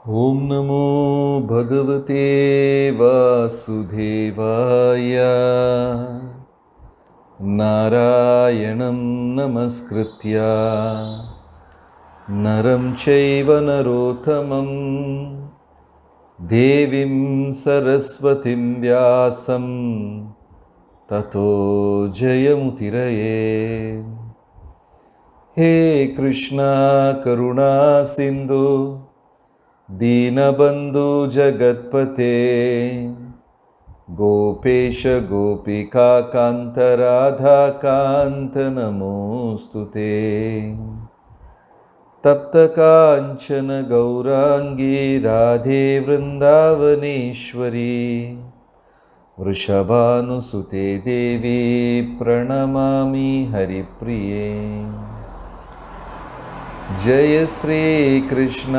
ॐ नमो भगवते वासुदेवाय। नारायणं नमस्कृत्य नरं चैव नरोत्तमं देवीं सरस्वतीं व्यासं ततो जयमुतिरये। हे कृष्णा करुणा सिन्धु दीनबन्धु जगत्पते गोपेश गोपिका कान्त राधा कान्त नमोऽस्तुते। तप्त काञ्चन गौराङ्गी राधे वृन्दावनेश्वरी वृषभानुसुते देवी प्रणमामि हरिप्रिये। जय श्री कृष्ण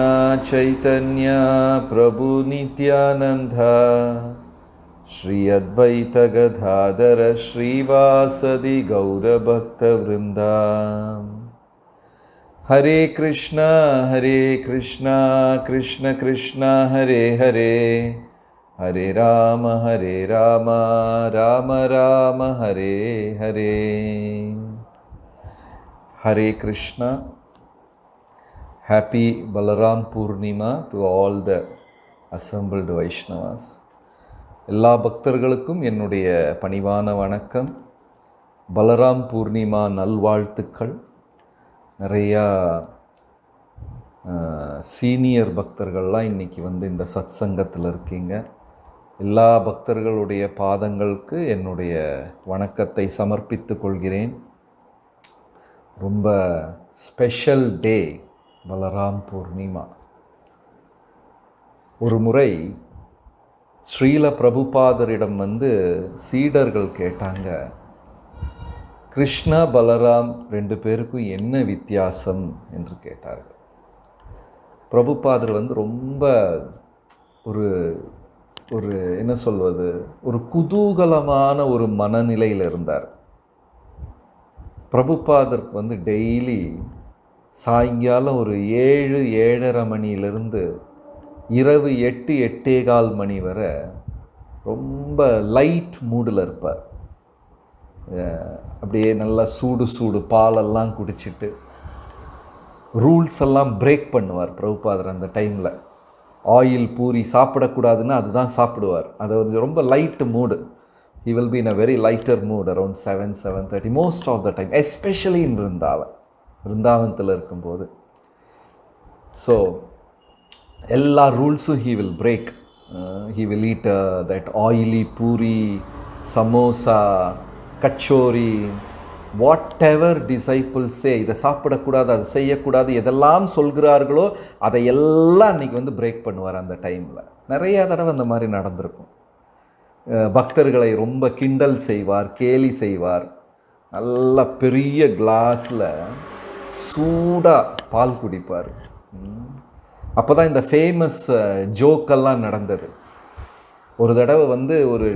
चैतन्य प्रभु नित्यानंद श्री अद्वैत गदाधर श्रीवासदि गौरभक्तवृंदा। हरे कृष्णा कृष्ण कृष्ण हरे हरे, हरे राम राम राम हरे हरे। हरे Krishna. Happy Balaram Purnima to all the assembled Vaishnavas. எல்லா பக்தர்களுக்கும் என்னுடைய பணிவான வணக்கம். பலராம் பூர்ணிமா நல்வாழ்த்துக்கள். நிறையா சீனியர் பக்தர்கள்லாம் இன்றைக்கி இந்த சத் சங்கத்தில் இருக்கீங்க. எல்லா பக்தர்களுடைய பாதங்களுக்கு என்னுடைய வணக்கத்தை சமர்ப்பித்து கொள்கிறேன். ரொம்ப ஸ்பெஷல் டே பலராம் பூர்ணிமா. ஒரு முறை ஸ்ரீல பிரபுபாதரிடம் சீடர்கள் கேட்டாங்க, கிருஷ்ணா பலராம் ரெண்டு பேருக்கும் என்ன வித்தியாசம் என்று கேட்டார்கள். பிரபுபாதர் ரொம்ப ஒரு ஒரு என்ன சொல்வது, ஒரு குதூகலமான ஒரு மனநிலையில் இருந்தார். பிரபுபாதருக்கு டெய்லி சாயங்காலம் ஒரு 7-7:30 மணியிலிருந்து இரவு 8-8:15 மணி வரை ரொம்ப லைட் மூடில் இருப்பார். அப்படியே நல்லா சூடு பாலெல்லாம் குடிச்சிட்டு ரூல்ஸ் எல்லாம் பிரேக் பண்ணுவார் பிரபுபாதர். அந்த டைமில் ஆயில் பூரி சாப்பிடக்கூடாதுன்னு அதுதான் சாப்பிடுவார். அது ரொம்ப light mood. He will be in a very lighter mood around 7-7:30 most of the time, especially in விருந்தாவனத்தில் இருக்கும்போது. ஸோ எல்லா ரூல்ஸும் he will break. He will eat that oily puri, samosa, kachori, what ever disciples say, இதை சாப்பிடக்கூடாது, அதை செய்யக்கூடாது, எதெல்லாம் சொல்கிறார்களோ அதையெல்லாம் அன்றைக்கி பிரேக் பண்ணுவார். அந்த டைமில் நிறையா தடவை அந்த மாதிரி நடந்திருக்கும். பக்தர்களை ரொம்ப கிண்டல் செய்வார், கேலி செய்வார். நல்ல பெரிய கிளாஸில் சூடாக பால் குடிப்பார். அப்போ தான் இந்த ஃபேமஸ் ஜோக்கெல்லாம் நடந்தது. ஒரு தடவை ஒரு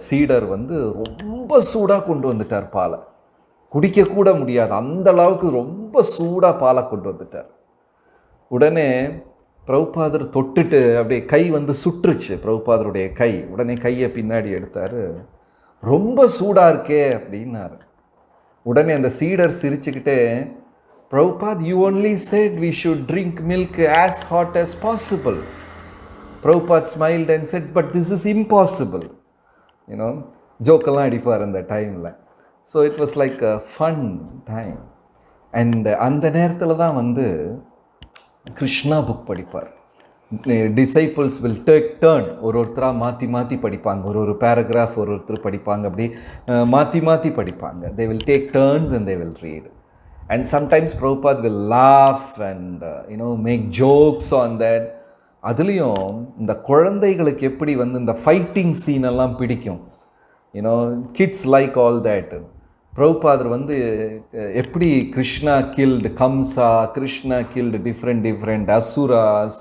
சீடர் ரொம்ப சூடாக கொண்டு வந்துட்டார் பாலை. குடிக்கக்கூட முடியாது, அந்த அளவுக்கு ரொம்ப சூடாக பாலை கொண்டு வந்துட்டார். உடனே பிரபுபாதர் தொட்டுட்டு அப்படியே கை சுற்றுச்சு பிரபுபாதருடைய கை. உடனே கையை பின்னாடி எடுத்தார். ரொம்ப சூடாக இருக்கே அப்படின்னாரு. உடனே அந்த சீடர் சிரிச்சுக்கிட்டே, Prabhupada, you only said we should drink milk as hot as possible. Prabhupada smiled and said, but this is impossible. ஜோக்கெல்லாம் அடிப்பார் அந்த டைமில். So it was like a fun time. And அந்த நேரத்தில் தான் கிருஷ்ணா புக் படிப்பார். டிசைபிள்ஸ் வில் டேக் டர்ன், ஒருத்தராக மாற்றி படிப்பாங்க. ஒரு பேராகிராஃப் ஒருத்தர் படிப்பாங்க. அப்படி மாற்றி படிப்பாங்க. They will take turns and they will read. And sometimes Prabhupada will laugh and make jokes on that. அதுலேயும் இந்த குழந்தைகளுக்கு எப்படி இந்த ஃபைட்டிங் சீனெல்லாம் பிடிக்கும். Kids like all that. பிரபுபாதர் எப்படி Krishna killed Kamsa, Krishna killed different asuras.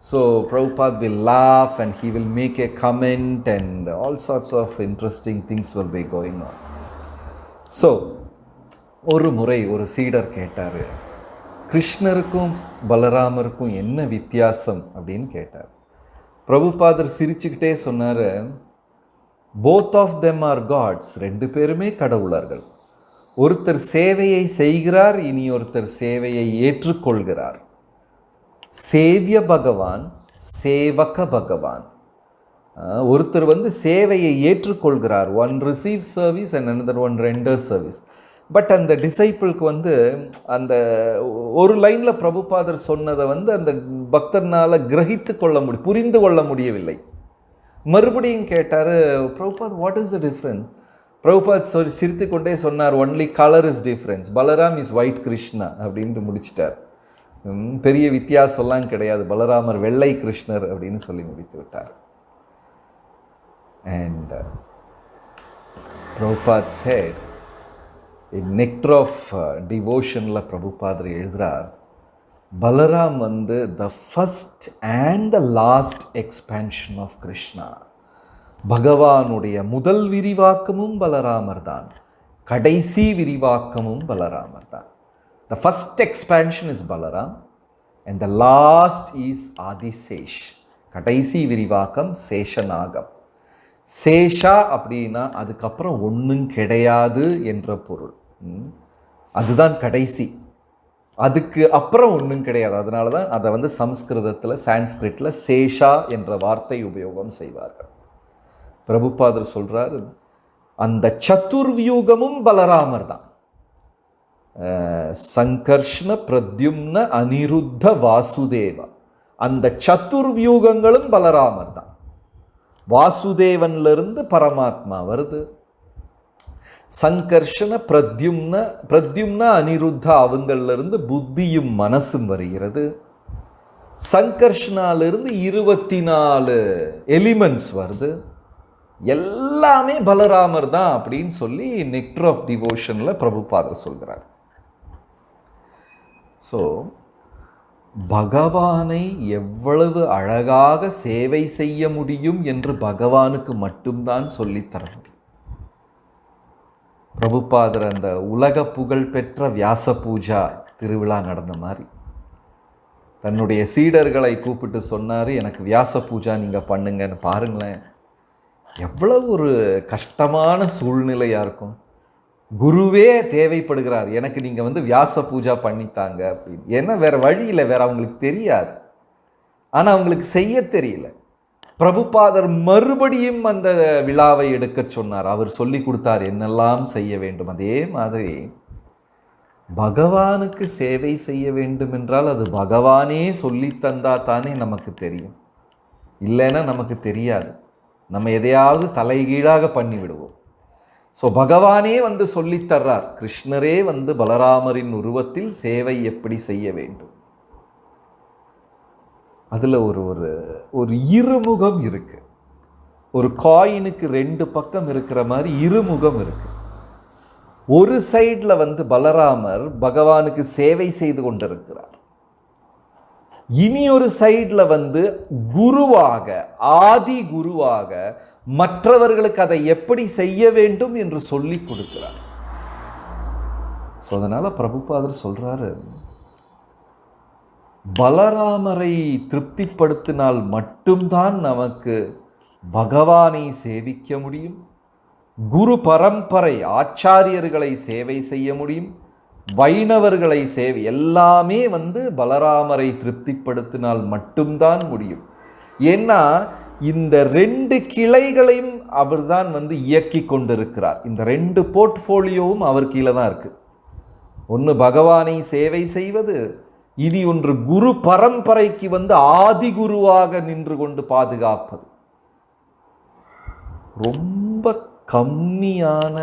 So Prabhupada will laugh and he will make a comment and all sorts of interesting things will be going on. So ஒரு முறை ஒரு சீடர் கேட்டார், கிருஷ்ணருக்கும் பலராமருக்கும் என்ன வித்தியாசம் அப்படின்னு கேட்டார். பிரபுபாதர் சிரிச்சுக்கிட்டே சொன்னார், both of them are gods. ரெண்டு பேருமே கடவுளர்கள். ஒருத்தர் சேவையை செய்கிறார், இனி ஒருத்தர் சேவையை ஏற்றுக்கொள்கிறார். சேவிய பகவான், சேவக பகவான். ஒருத்தர் சேவையை ஏற்றுக்கொள்கிறார், one receive service and another one render service. But அந்த டிசைப்பிளுக்கு அந்த ஒரு லைனில் பிரபுபாதர் சொன்னதை அந்த பக்தர்னால் கிரகித்து கொள்ள புரிந்து கொள்ள முடியவில்லை. மறுபடியும் கேட்டார், Prabhupad what is the difference? Prabhupad சிரித்து கொண்டே சொன்னார், only colour is difference, Balram is white Krishna அப்படின்ட்டு முடிச்சிட்டார். பெரிய வித்தியாசம்லாம் கிடையாது, பலராமர் வெள்ளை கிருஷ்ணர் அப்படின்னு சொல்லி முடித்து விட்டார். And Prabhupad said, nectar of டிவோஷனில் பிரபுபாதர் எழுதுகிறார், Balaram the first and the last expansion of Krishna. பகவானுடைய முதல் விரிவாக்கமும் பலராமர் தான், கடைசி விரிவாக்கமும் பலராமர் தான். The first expansion is Balaram and the last is Adishesh. கடைசி விரிவாக்கம் சேஷநாகம். சேஷா அப்படின்னா அதுக்கப்புறம் ஒன்றும் கிடையாது என்ற பொருள். அதுதான் கடைசி, அதுக்கு அப்புறம் ஒன்றும் கிடையாது. அதனால தான் அதை சம்ஸ்கிருதத்தில் சான்ஸ்கிரிட்டில் சேஷா என்ற வார்த்தை உபயோகம் செய்வார்கள். பிரபுபாதர் சொல்கிறார், அந்த சதுர்வியூகமும் பலராமர் தான். சங்கர்ஷ்ண பிரத்யும்ன அனிருத்த வாசுதேவா, அந்த சதுர்வியூகங்களும் பலராமர் தான். வாசுதேவன்லிருந்து பரமாத்மா வருது. சங்கர்ஷண பிரத்யும்ன அனிருத்த அவங்களிலிருந்து புத்தியும் மனசும் வருகிறது. சங்கர்ஷனாலிருந்து 24 எலிமெண்ட்ஸ் வருது. எல்லாமே பலராமர் தான் அப்படின்னு சொல்லி நெக்டர் ஆஃப் டிவோஷனில் பிரபுபாதர் சொல்கிறார். ஸோ பகவானை எவ்வளவு அழகாக சேவை செய்ய முடியும் என்று பகவானுக்கு மட்டும்தான் சொல்லித்தர முடியும். பிரபுபாதர் அந்த உலக புகழ் பெற்ற வியாச பூஜா திருவிழா நடந்த மாதிரி தன்னுடைய சீடர்களை கூப்பிட்டு சொன்னார், எனக்கு வியாச பூஜா நீங்கள் பண்ணுங்கன்னு. பாருங்களேன், எவ்வளவு ஒரு கஷ்டமான சூழ்நிலையாக இருக்கும். குருவே தேவைப்படுகிறார், எனக்கு நீங்கள் வியாச பூஜா பண்ணித்தாங்க அப்படின்னு. ஏன்னா வேறு வழி இல்லை, வேறு அவங்களுக்கு தெரியாது. ஆனால் அவங்களுக்கு செய்ய தெரியல. பிரபுபாதர் மறுபடியும் அந்த விழாவை எடுக்க சொன்னார். அவர் சொல்லி கொடுத்தார் என்னெல்லாம் செய்ய வேண்டும். அதே மாதிரி பகவானுக்கு சேவை செய்ய வேண்டும் என்றால் அது பகவானே சொல்லி தந்தா தானே நமக்கு தெரியும். இல்லைன்னா நமக்கு தெரியாது. நம்ம எதையாவது தலைகீழாக பண்ணிவிடுவோம். ஸோ பகவானே சொல்லித்தர்றார். கிருஷ்ணரே பலராமரின் உருவத்தில் சேவை எப்படி செய்ய வேண்டும். அதில் ஒரு இருமுகம் இருக்கு. ஒரு காயினுக்கு 2 பக்கம் இருக்கிற மாதிரி இருமுகம் இருக்கு. ஒரு சைடில் பலராமர் பகவானுக்கு சேவை செய்து கொண்டிருக்கிறார். இனி ஒரு சைடில் குருவாக, ஆதி குருவாக மற்றவர்களுக்கு அதை எப்படி செய்ய வேண்டும் என்று சொல்லி கொடுக்கிறார். ஸோ அதனால் பிரபுபாதர் சொல்கிறாரு, பலராமரை திருப்திப்படுத்தினால் மட்டும்தான் நமக்கு பகவானை சேவிக்க முடியும். குரு பரம்பரை ஆச்சாரியர்களை சேவை செய்ய முடியும். வைணவர்களை சேவை எல்லாமே பலராமரை திருப்திப்படுத்தினால் மட்டும்தான் முடியும். ஏன்னா இந்த 2 கிளைகளையும் அவர் தான் இயக்கி கொண்டிருக்கிறார். இந்த 2 போர்ட்ஃபோலியோவும் அவர் கீழே தான் இருக்கு. ஒன்று பகவானை சேவை செய்வது, இனி ஒன்று குரு பரம்பரைக்கு ஆதி குருவாக நின்று கொண்டு பாதுகாப்பது. ரொம்ப கம்மியான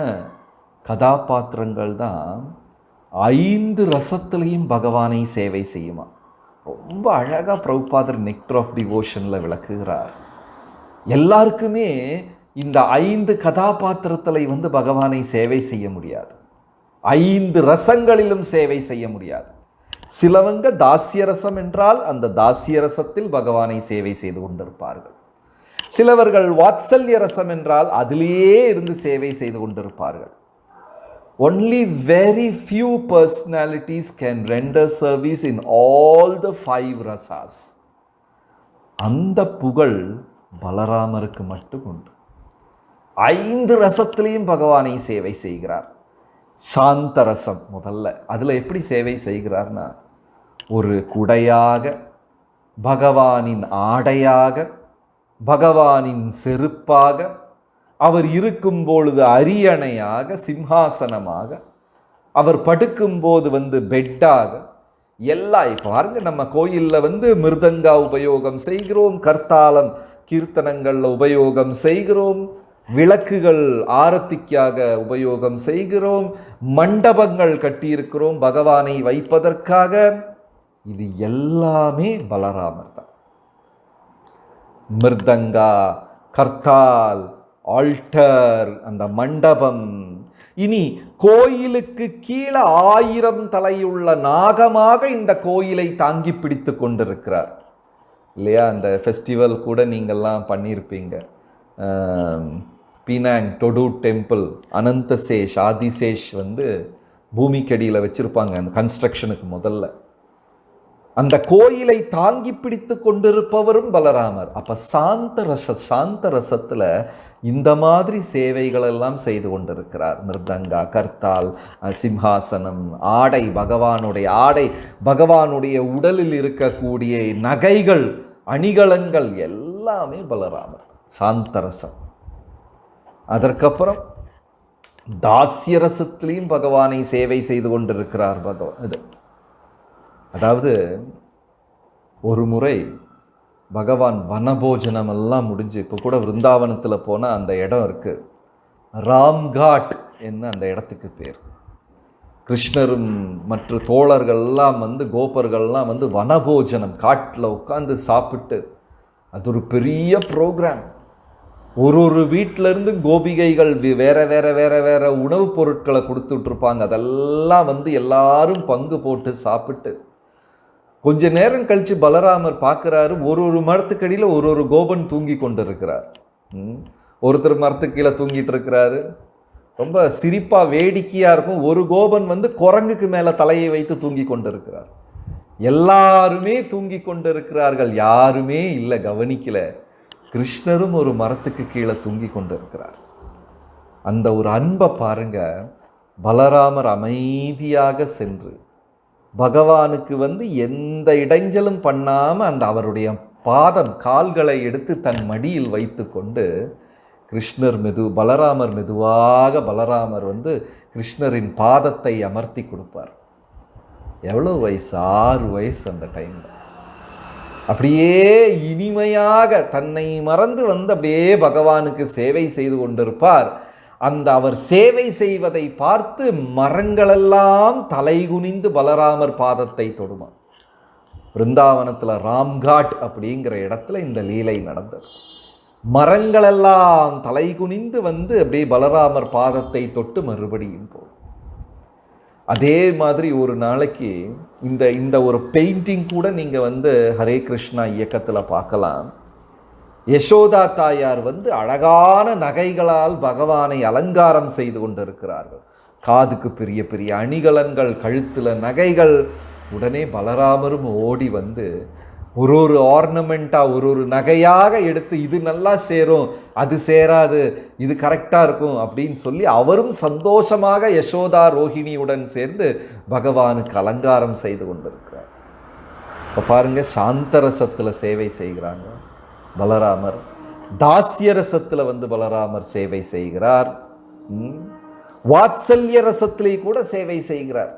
கதாபாத்திரங்கள் தான் 5 ரசத்திலையும் பகவானை சேவை செய்யுமா. ரொம்ப அழகாக பிரபுபாதர் நெக்டர் ஆஃப் டிவோஷனில் விளக்குகிறார். எல்லாருக்குமே இந்த 5 கதாபாத்திரத்தில் பகவானை சேவை செய்ய முடியாது. 5 ரசங்களிலும் சேவை செய்ய முடியாது. சிலவங்க தாசிய ரசம் என்றால் அந்த தாசிய ரசத்தில் பகவானை சேவை செய்து கொண்டிருப்பார்கள். சிலவர்கள் வாத்சல்ய ரசம் என்றால் அதிலேயே இருந்து சேவை செய்து கொண்டிருப்பார்கள். Only very few personalities can render service in all the 5 rasas. அந்த புகழ் பலராமருக்கு மட்டும் உண்டு. 5 ரசத்திலையும் பகவானை சேவை செய்கிறார். சாந்த ரசம் முதல்ல, அதில் எப்படி சேவை செய்கிறார்னா, ஒரு குடையாக, பகவானின் ஆடையாக, பகவானின் செருப்பாக, அவர் இருக்கும் பொழுது அரியணையாக, சிம்ஹாசனமாக, அவர் படுக்கும்போது பெட்டாக, எல்லாம். இப்போ பாருங்க, நம்ம கோயிலில் மிருதங்கா உபயோகம் செய்கிறோம், கர்த்தாலம் கீர்த்தனங்களில் உபயோகம் செய்கிறோம், விளக்குகள் ஆரத்திக்காக உபயோகம் செய்கிறோம், மண்டபங்கள் கட்டியிருக்கிறோம் பகவானை வைப்பதற்காக. இது எல்லாமே பலராமர் தான். மிருதங்கா, கர்த்தால், ஆல்டர், அந்த மண்டபம். இனி கோயிலுக்கு கீழே 1000 தலையுள்ள நாகமாக இந்த கோயிலை தாங்கி பிடித்து கொண்டிருக்கிறார் இல்லையா? அந்த ஃபெஸ்டிவல் கூட நீங்கள்லாம் பண்ணியிருப்பீங்க. பீனாங் டொடு டெம்பிள், அனந்தசேஷ், ஆதிசேஷ் பூமிக்கடியில் வச்சுருப்பாங்க அந்த கன்ஸ்ட்ரக்ஷனுக்கு முதல்ல. அந்த கோயிலை தாங்கி பிடித்து கொண்டிருப்பவரும் பலராமர். அப்போ சாந்த ரசத்தில் இந்த மாதிரி சேவைகள் எல்லாம் செய்து கொண்டிருக்கிறார். மிருதங்கா, கர்த்தால், சிம்ஹாசனம், ஆடை, பகவானுடைய ஆடை, பகவானுடைய உடலில் இருக்கக்கூடிய நகைகள், அணிகலன்கள் எல்லாமே பலராமர். சாந்த ரசம். அதற்கப்புறம் தாஸ்ய ரசத்திலையும் பகவானை சேவை செய்து கொண்டிருக்கிறார் இது. அதாவது ஒரு முறை பகவான் வனபோஜனம் எல்லாம் முடிஞ்சு, இப்போ கூட விருந்தாவனத்தில் போனால் அந்த இடம் இருக்குது, ராம்காட் என்ன அந்த இடத்துக்கு பேர். கிருஷ்ணரும் மற்ற தோழர்கள்லாம் கோபர்கள்லாம் வனபோஜனம் காட்டில் உட்காந்து சாப்பிட்டு, அது ஒரு பெரிய ப்ரோக்ராம். ஒரு வீட்டிலேருந்து கோபிகைகள் வேற வேற வேற வேற உணவுப் பொருட்களை கொடுத்துட்ருப்பாங்க. அதெல்லாம் எல்லாரும் பங்கு போட்டு சாப்பிட்டு கொஞ்ச நேரம் கழித்து பலராமர் பார்க்குறாரு, ஒரு மரத்துக்கடியில் ஒரு கோபன் தூங்கி கொண்டு இருக்கிறார். ஒருத்தர் மரத்துக்கு கீழே தூங்கிட்டு இருக்கிறாரு. ரொம்ப சிரிப்பாக வேடிக்கையாக இருக்கும். ஒரு கோபன் குரங்குக்கு மேலே தலையை வைத்து தூங்கி கொண்டு இருக்கிறார். எல்லாருமே தூங்கி கொண்டு இருக்கிறார்கள், யாருமே இல்லை கவனிக்கல. கிருஷ்ணரும் ஒரு மரத்துக்கு கீழே தூங்கி கொண்டு இருக்கிறார். அந்த ஒரு அன்பை பாருங்க. பலராமர் அமைதியாக சென்று பகவானுக்கு எந்த இடைஞ்சலும் பண்ணாமல் அந்த அவருடைய பாதம், கால்களை எடுத்து தன் மடியில் வைத்து கொண்டு பலராமர் மெதுவாக கிருஷ்ணரின் பாதத்தை அமர்த்தி கொடுப்பார். எவ்வளோ வயசு? 6 வயசு அந்த டைமில். அப்படியே இனிமையாக தன்னை மறந்து அப்படியே பகவானுக்கு சேவை செய்து கொண்டிருப்பார். அந்த அவர் சேவை செய்வதை பார்த்து மரங்களெல்லாம் தலைகுனிந்து பலராமர் பாதத்தை தொடுமா. பிருந்தாவனத்தில் ராம்காட் அப்படிங்கிற இடத்துல இந்த லீலை நடந்தது. மரங்களெல்லாம் தலைகுனிந்து அப்படியே பலராமர் பாதத்தை தொட்டு மறுபடியும் போகும். அதே மாதிரி ஒரு நாளைக்கு இந்த ஒரு பெயிண்டிங் கூட நீங்கள் ஹரே கிருஷ்ணா இயக்கத்தில் பார்க்கலாம். யசோதா தாயார் அழகான நகைகளால் பகவானை அலங்காரம் செய்து கொண்டிருக்கிறார்கள். காதுக்கு பெரிய பெரிய அணிகலன்கள், கழுத்தில் நகைகள். உடனே பலராமரும் ஓடி ஒரு ஆர்னமெண்ட்டாக ஒரு நகையாக எடுத்து, இது நல்லா சேரும், அது சேராது, இது கரெக்டாக இருக்கும் அப்படின்னு சொல்லி அவரும் சந்தோஷமாக யசோதா ரோஹிணியுடன் சேர்ந்து பகவானுக்கு அலங்காரம் செய்து கொண்டிருக்கிறார். இப்போ பாருங்கள், சாந்தரசத்தில் சேவை செய்கிறாங்க பலராமர். தாஸ்ய ரசத்தில் பலராமர் சேவை செய்கிறார். வாத்சல்ய ரசத்திலே கூட சேவை செய்கிறார்.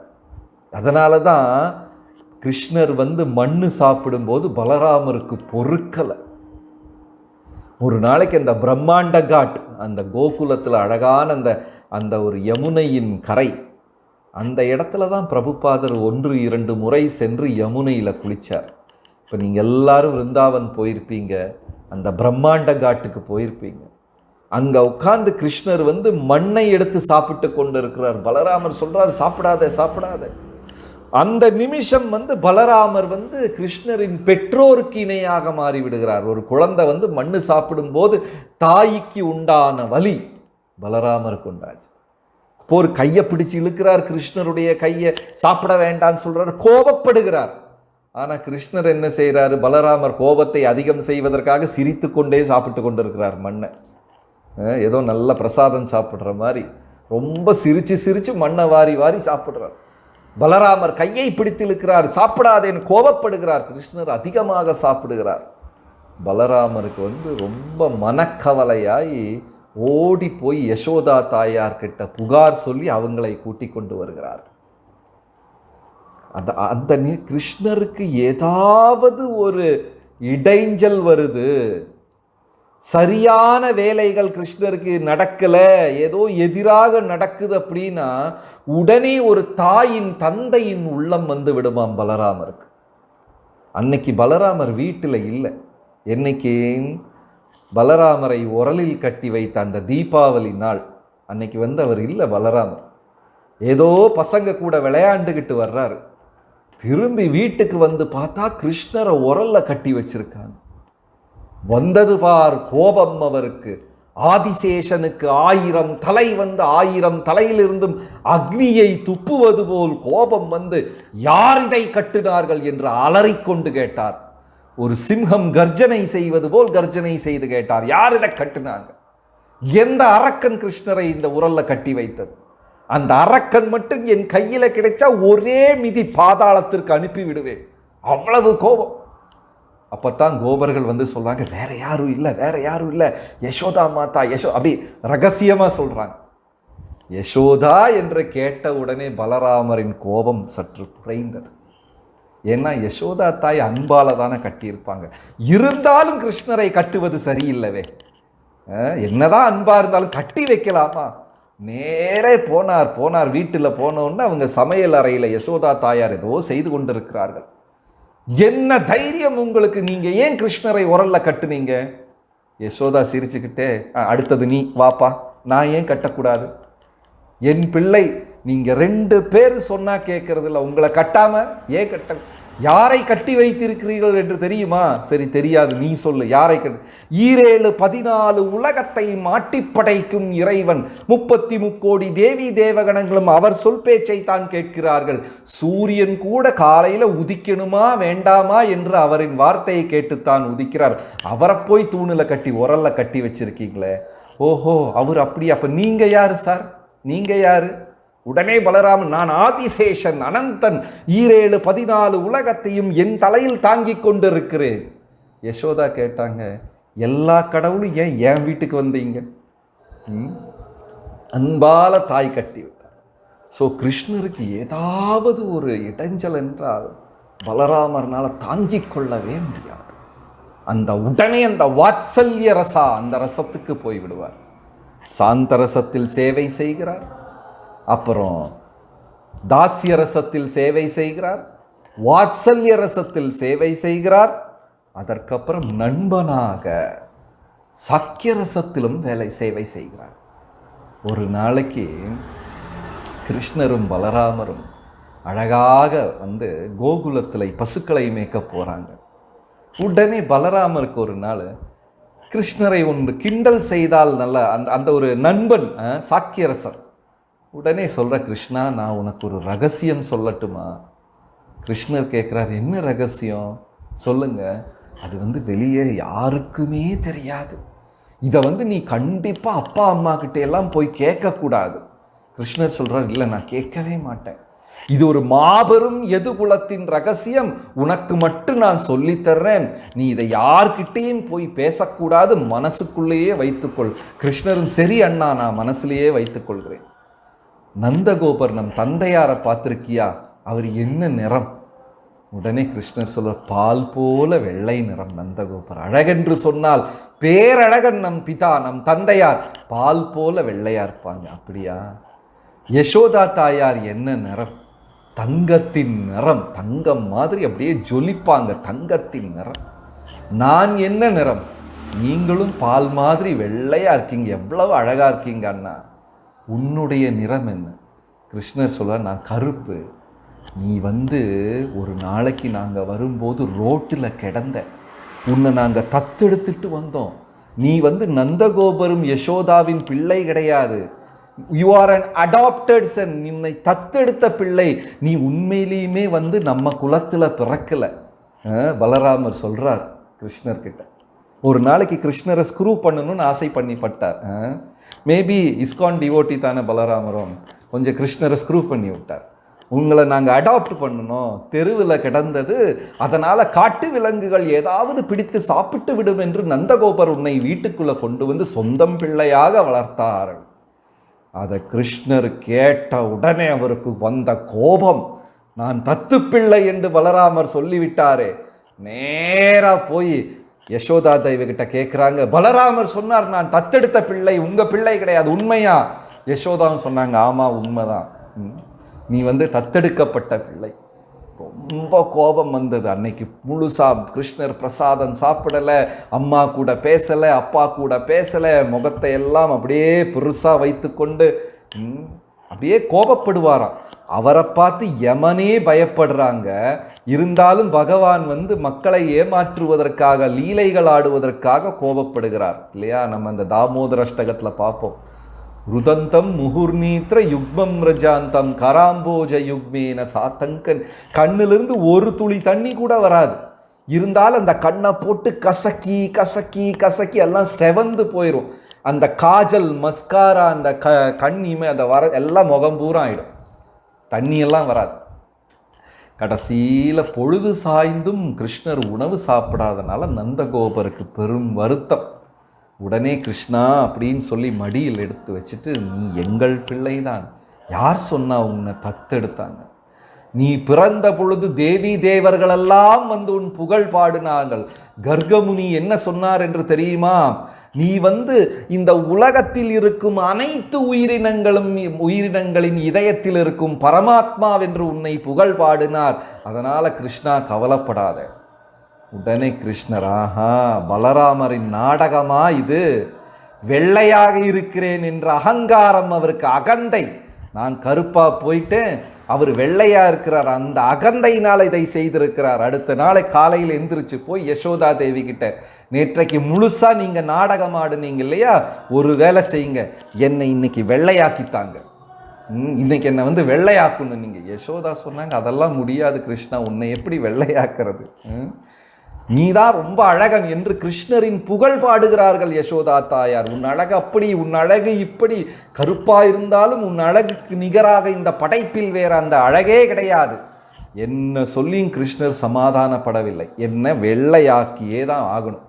அதனால தான் கிருஷ்ணர் மண்ணு சாப்பிடும்போது பலராமருக்கு பொறுக்கலை. ஒரு நாளைக்கு அந்த பிரம்மாண்ட காட், அந்த கோகுலத்தில் அழகான அந்த ஒரு யமுனையின் கரை, அந்த இடத்துல தான் பிரபுபாதர் 1-2 முறை சென்று யமுனையில் குளித்தார். இப்போ நீங்கள் எல்லாரும் விருந்தாவன் போயிருப்பீங்க, அந்த பிரம்மாண்ட காட்டுக்கு போயிருப்பீங்க. அங்கே உட்கார்ந்து கிருஷ்ணர் மண்ணை எடுத்து சாப்பிட்டு கொண்டு இருக்கிறார். பலராமர் சொல்கிறார், சாப்பிடாத சாப்பிடாத. அந்த நிமிஷம் பலராமர் கிருஷ்ணரின் பெற்றோருக்கு இணையாக மாறிவிடுகிறார். ஒரு குழந்தை மண்ணு சாப்பிடும்போது தாய்க்கு உண்டான வலி பலராமருக்கு உண்டாச்சு. போர் கையை பிடிச்சு இழுக்கிறார், கிருஷ்ணருடைய கையை சாப்பிட வேண்டான்னு சொல்றார், கோபப்படுகிறார். ஆனால் கிருஷ்ணர் என்ன செய்கிறாரு? பலராமர் கோபத்தை அதிகம் செய்வதற்காக சிரித்து கொண்டே சாப்பிட்டு கொண்டு இருக்கிறார் மண்ணை. ஏதோ நல்ல பிரசாதம் சாப்பிட்ற மாதிரி ரொம்ப சிரிச்சு சிரிச்சு மண்ணை வாரி வாரி சாப்பிட்றார். பலராமர் கையை பிடித்து இழுக்கிறார், சாப்பிடாதேன்னு கோபப்படுகிறார். கிருஷ்ணர் அதிகமாக சாப்பிடுகிறார். பலராமருக்கு ரொம்ப மனக்கவலையாய் ஓடி போய் யசோதா தாயார்கிட்ட புகார் சொல்லி அவங்களை கூட்டி கொண்டு வருகிறார். அந்த கிருஷ்ணருக்கு ஏதாவது ஒரு இடைஞ்சல் வருது, சரியான வேலைகள் கிருஷ்ணருக்கு நடக்கல, ஏதோ எதிராக நடக்குது அப்படின்னா உடனே ஒரு தாயின் தந்தையின் உள்ளம் வந்து விடுமாம் பலராமருக்கு. அன்னைக்கு பலராமர் வீட்டில் இல்லை. என்னைக்கு பலராமரை உரலில் கட்டி வைத்த அந்த தீபாவளி நாள் அன்னைக்கு அவர் இல்லை. பலராமர் ஏதோ பசங்க கூட விளையாண்டுக்கிட்டு வர்றாரு. திரும்பி வீட்டுக்கு வந்து பார்த்தா கிருஷ்ணரை உரல்ல கட்டி வச்சிருக்காங்க. வந்தது பார் கோபம் அவருக்கு. ஆதிசேஷனுக்கு 1000 தலை 1000 தலையிலிருந்தும் அக்னியை துப்புவது போல் கோபம் யார் இதை கட்டினார்கள் என்று அலறிக்கொண்டு கேட்டார். ஒரு சிங்கம் கர்ஜனை செய்வது போல் கர்ஜனை செய்து கேட்டார், யார் இதை கட்டினாங்க? எந்த அரக்கன் கிருஷ்ணரை இந்த உரல்ல கட்டி வைத்தது? அந்த அரக்கன் மட்டும் என் கையில கிடைச்சா ஒரே மிதி பாதாளத்திற்கு அனுப்பி விடுவேன். அவ்வளவு கோபம். அப்பத்தான் கோபர்கள் சொல்றாங்க, வேற யாரும் இல்லை, வேற யாரும் இல்லை, யசோதா மாதா, அப்படி ரகசியமா சொல்றாங்க. யசோதா என்று கேட்ட உடனே பலராமரின் கோபம் சற்று குறைந்தது. ஏன்னா யசோதா தாய் அன்பால தானே கட்டியிருப்பாங்க. இருந்தாலும் கிருஷ்ணரை கட்டுவது சரியில்லவே. என்னதான் அன்பா இருந்தாலும் கட்டி வைக்கலாமா? நேரே போனார். வீட்டில் போனோன்னு அவங்க சமையல் அறையில் யசோதா தாயார் ஏதோ செய்து கொண்டிருக்கிறார்கள். என்ன தைரியம் உங்களுக்கு? நீங்க ஏன் கிருஷ்ணரை உரல்ல கட்டுனீங்க? யசோதா சிரிச்சுக்கிட்டே, அடுத்தது நீ வாப்பா, நான் ஏன் கட்டக்கூடாது? என் பிள்ளை, நீங்க 2 பேர் சொன்னா கேட்கறது இல்லை, உங்களை கட்டாம ஏன் கட்ட? யாரை கட்டி வைத்திருக்கிறீர்கள் என்று தெரியுமா? சரி, தெரியாது, நீ சொல்லு, யாரை கட்டி? 14 உலகத்தை மாட்டி படைக்கும் இறைவன், 33 கோடி தேவி தேவகணங்களும் அவர் சொல் பேச்சை தான் கேட்கிறார்கள். சூரியன் கூட காலையில உதிக்கணுமா வேண்டாமா என்று அவரின் வார்த்தையை கேட்டுத்தான் உதிக்கிறார். அவரை போய் தூணுல கட்டி உரல்ல கட்டி வச்சிருக்கீங்களே. ஓஹோ, அவர் அப்படி. அப்ப நீங்க யாரு சார்? நீங்க யாரு? உடனே பலராமன், நான் ஆதிசேஷன், அனந்தன், 14 உலகத்தையும் என் தலையில் தாங்கிக் கொண்டிருக்கிறேன். யசோதா கேட்டாங்க, எல்லா கடவுளும் ஏன் என் வீட்டுக்கு வந்தீங்க? அன்பால தாய் கட்டி விட்டார். ஸோ கிருஷ்ணருக்கு ஏதாவது ஒரு இடைஞ்சல் என்றால் பலராமர்னால தாங்கிக் கொள்ளவே முடியாது. உடனே அந்த வாத்சல்ய ரசா, அந்த ரசத்துக்கு போய்விடுவார். சாந்த ரசத்தில் சேவை செய்கிறார், அப்புறம் தாசிய ரசத்தில் சேவை செய்கிறார், வாத்சல்ய ரசத்தில் சேவை செய்கிறார், அதற்கப்புறம் நண்பனாக சக்கிய ரசத்திலும் சேவை செய்கிறார். ஒரு நாளைக்கு கிருஷ்ணரும் பலராமரும் அழகாக கோகுலத்தில் பசுக்களை மேய்க்க போறாங்க. உடனே பலராமருக்கு ஒரு நாள் கிருஷ்ணரை ஒன்று கிண்டல் செய்தால் நல்ல அந்த ஒரு நண்பன் சாக்கியரசர் உடனே சொல்ற, கிருஷ்ணா, நான் உனக்கு ஒரு ரகசியம் சொல்லட்டுமா? கிருஷ்ணர் கேட்குறார், என்ன ரகசியம் சொல்லுங்க. அது வெளியே யாருக்குமே தெரியாது. இதை நீ கண்டிப்பா அப்பா அம்மா கிட்ட எல்லாம் போய் கேட்கக்கூடாது. கிருஷ்ணர் சொல்றார், இல்லை, நான் கேட்கவே மாட்டேன். இது ஒரு மாபெரும் எதுகுலத்தின் ரகசியம், உனக்கு மட்டும் நான் சொல்லித்தர்றேன், நீ இதை யார்கிட்டையும் போய் பேசக்கூடாது, மனசுக்குள்ளேயே வைத்துக்கொள். கிருஷ்ணரும், சரி அண்ணா, நான் மனசுலேயே வைத்துக் கொள்கிறேன். நந்தகோபர் நம் தந்தையாரை பார்த்திருக்கியா? அவர் என்ன நிறம்? உடனே கிருஷ்ணர் சொல்ற, பால் போல வெள்ளை நிறம் நந்தகோபர். அழகென்று சொன்னால் பேரழகன் நம் பிதா, நம் தந்தையார், பால் போல வெள்ளையா இருப்பாங்க. அப்படியா? யசோதா தாயார் என்ன நிறம்? தங்கத்தின் நிறம், தங்கம் மாதிரி அப்படியே ஜொலிப்பாங்க, தங்கத்தின் நிறம். நான் என்ன நிறம்? நீங்களும் பால் மாதிரி வெள்ளையா இருக்கீங்க, எவ்வளவு அழகா இருக்கீங்க அண்ணா. உன்னுடைய நிறம் என்ன? கிருஷ்ணர் சொல்ல, நான் கருப்பு. நீ ஒரு நாளைக்கு நாங்கள் வரும்போது ரோட்டில் கிடந்த, உன்னை நாங்கள் தத்தெடுத்துட்டு வந்தோம். நீ நந்தகோபரும் யசோதாவின் பிள்ளை கிடையாது, you are an adapted Sun, நின்னை தத்தெடுத்த பிள்ளை, நீ உண்மையிலேயுமே வந்து நம்ம குலத்தில் பிறக்கலை. பலராமர் சொல்கிறார் கிருஷ்ணர்கிட்ட. ஒரு நாளைக்கு கிருஷ்ணரை ஸ்க்ரூ பண்ணணும்னு ஆசை பண்ணிப்பட்டார். மேபி இஸ்கான் டிவோட்டி தானே பலராமரும், கொஞ்சம் கிருஷ்ணரை ஸ்க்ரூ பண்ணி விட்டார். உங்களை நாங்கள் அடாப்ட் பண்ணணும், தெருவில் கிடந்தது, அதனால் காட்டு விலங்குகள் ஏதாவது பிடித்து சாப்பிட்டு விடும் என்று நந்தகோபர் உன்னை வீட்டுக்குள்ளே கொண்டு வந்து சொந்தம் பிள்ளையாக வளர்த்தார்கள். அதை கிருஷ்ணர் கேட்ட உடனே அவருக்கு வந்த கோபம், நான் தத்து பிள்ளை என்று பலராமர் சொல்லிவிட்டாரே. நேராக போய் யசோதா தேவி கிட்ட கேட்குறாங்க, பலராமர் சொன்னார் நான் தத்தெடுத்த பிள்ளை, உங்கள் பிள்ளை கிடையாது, உண்மையா? யசோதாவும் சொன்னாங்க, ஆமாம் உண்மைதான், நீ வந்து தத்தெடுக்கப்பட்ட பிள்ளை. ரொம்ப கோபம் வந்தது. அன்னைக்கு முழுசா கிருஷ்ணர் பிரசாதம் சாப்பிடலை, அம்மா கூட பேசலை, அப்பா கூட பேசலை, முகத்தை எல்லாம் அப்படியே பெருசாக வைத்து கொண்டு அப்படியே கோபப்படுவாராம். அவரை பார்த்து யமனே பயப்படுறாங்க. இருந்தாலும் பகவான் வந்து மக்களை ஏமாற்றுவதற்காக, லீலைகள் ஆடுவதற்காக கோபப்படுகிறார் இல்லையா? நம்ம இந்த தாமோதர அஷ்டகத்தில் பார்ப்போம். ருதந்தம் முகுர்நீத்ர யுக்மம் ரஜாந்தம் கராம்போஜ யுக்மேன சாத்தங்கன். கண்ணிலிருந்து ஒரு துளி தண்ணி கூட வராது. இருந்தாலும் அந்த கண்ணை போட்டு கசக்கி கசக்கி கசக்கி எல்லாம் செவந்து போயிடும். அந்த காஜல் மஸ்காரா அந்த கண்ணியுமே அந்த வர எல்லாம் முகம் பூரா ஆயிடும், தண்ணியெல்லாம் வராது. கடைசியில் பொழுது சாய்ந்தும் கிருஷ்ணர் உணவு சாப்பிடாதனால நந்தகோபருக்கு பெரும் வருத்தம். உடனே கிருஷ்ணா அப்படின்னு சொல்லி மடியில் எடுத்து வச்சுட்டு, நீ எங்கள் பிள்ளைதான், யார் சொன்னா உன்னை தத்தெடுத்தாங்க? நீ பிறந்த பொழுது தேவி தேவர்களெல்லாம் வந்து உன் புகழ் பாடினார்கள். கர்கமுனி என்ன சொன்னார் என்று தெரியுமா? நீ வந்து இந்த உலகத்தில் இருக்கும் அனைத்து உயிரினங்களின் இதயத்தில் இருக்கும் பரமாத்மா என்று உன்னை புகழ் பாடினார். அதனால கிருஷ்ணா கவலைப்படாத. உடனே கிருஷ்ணர், ஆஹா பலராமரின் நாடகமா இது? வெள்ளையாக இருக்கிறேன் என்ற அகங்காரம் அவருக்கு, அகந்தை. நான் கருப்பா போயிட்டேன், அவர் வெள்ளையா இருக்கிறார், அந்த அகந்தையினால் இதை செய்திருக்கிறார். அடுத்த நாளை காலையில் எந்திரிச்சு போய் யசோதா தேவி கிட்ட, நேற்றைக்கு முழுசா நீங்க நாடகம் ஆடுனீங்க இல்லையா, ஒரு வேலை செய்யுங்க, என்னை இன்னைக்கு வெள்ளையாக்கித்தாங்க, இன்னைக்கு என்னை வந்து வெள்ளையாக்கணும் நீங்க. யசோதா சொன்னாங்க, அதெல்லாம் முடியாது கிருஷ்ணா, உன்னை எப்படி வெள்ளையாக்குறது? நீதான் ரொம்ப அழகன் என்று கிருஷ்ணரின் புகழ் பாடுகிறார்கள் யசோதா தாயார். உன் அழகு அப்படி, உன் அழகு இப்படி, கருப்பா இருந்தாலும் உன் அழகுக்கு நிகராக இந்த படைப்பில் வேற அந்த அழகே கிடையாது என்ன சொல்லியும் கிருஷ்ணர் சமாதானப்படவில்லை. என்ன வெள்ளையாக்கியே தான் ஆகணும்.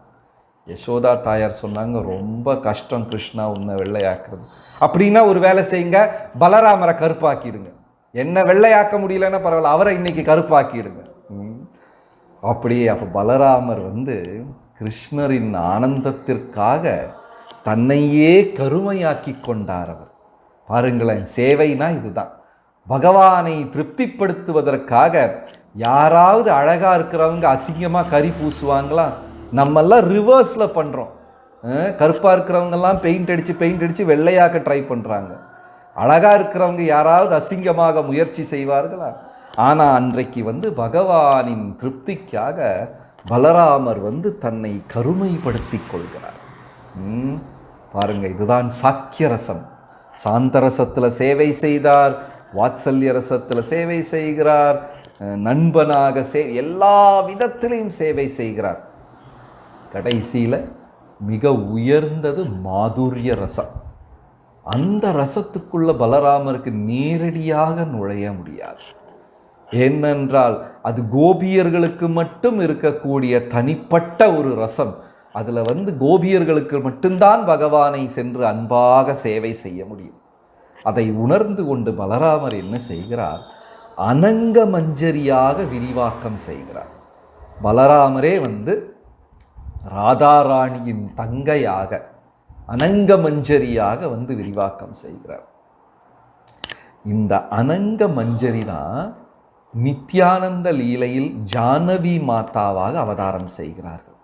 யசோதா தாயார் சொன்னாங்க, ரொம்ப கஷ்டம் கிருஷ்ணா உன்னை வெள்ளையாக்குறது. அப்படின்னா ஒரு வேலை செய்யுங்க, பலராமரை கருப்பாக்கிடுங்க. என்ன வெள்ளையாக்க முடியலன்னா பரவாயில்ல, அவரை இன்னைக்கு கருப்பாக்கிடுங்க. அப்படியே அப்போ பலராமர் வந்து கிருஷ்ணரின் ஆனந்தத்திற்காக தன்னையே கருமையாக்கி கொண்டார். அவர் பாருங்களேன், சேவைனா இதுதான். பகவானை திருப்திப்படுத்துவதற்காக யாராவது அழகா இருக்கிறவங்க அசிங்கமாக கறி பூசுவாங்களா? நம்மெல்லாம் ரிவர்ஸில் பண்ணுறோம். கருப்பாக இருக்கிறவங்கெல்லாம் பெயிண்ட் அடித்து வெள்ளையாக்க ட்ரை பண்ணுறாங்க. அழகாக இருக்கிறவங்க யாராவது அசிங்கமாக முயற்சி செய்வார்களா? ஆனால் அன்றைக்கு வந்து பகவானின் திருப்திக்காக பலராமர் வந்து தன்னை கருமைப்படுத்தி கொள்கிறார். பாருங்க, இதுதான் சாக்கிய ரசம். சாந்த ரசத்தில் சேவை செய்தார், வாத்சல்ய ரசத்தில் சேவை செய்கிறார், நண்பனாக எல்லா விதத்திலையும் சேவை செய்கிறார். கடைசியில் மிக உயர்ந்தது மாதுரிய ரசம். அந்த ரசத்துக்குள்ள பலராமருக்கு நேரடியாக நுழைய முடியாது. ஏனென்றால் அது கோபியர்களுக்கு மட்டும் இருக்கக்கூடிய தனிப்பட்ட ஒரு ரசம். அதில் வந்து கோபியர்களுக்கு மட்டும்தான் பகவானை சென்று அன்பாக சேவை செய்ய முடியும். அதை உணர்ந்து கொண்டு பலராமர் என்ன செய்கிறார்? அனங்க மஞ்சரியாக விரிவாக்கம் செய்கிறார். பலராமரே வந்து ராதாராணியின் தங்கையாக அனங்க மஞ்சரியாக வந்து விரிவாக்கம் செய்கிறார். இந்த அனங்க மஞ்சரி தான் நித்யானந்த லீலையில் ஜானவி மாதாவாக அவதாரம் செய்கிறார்கள்.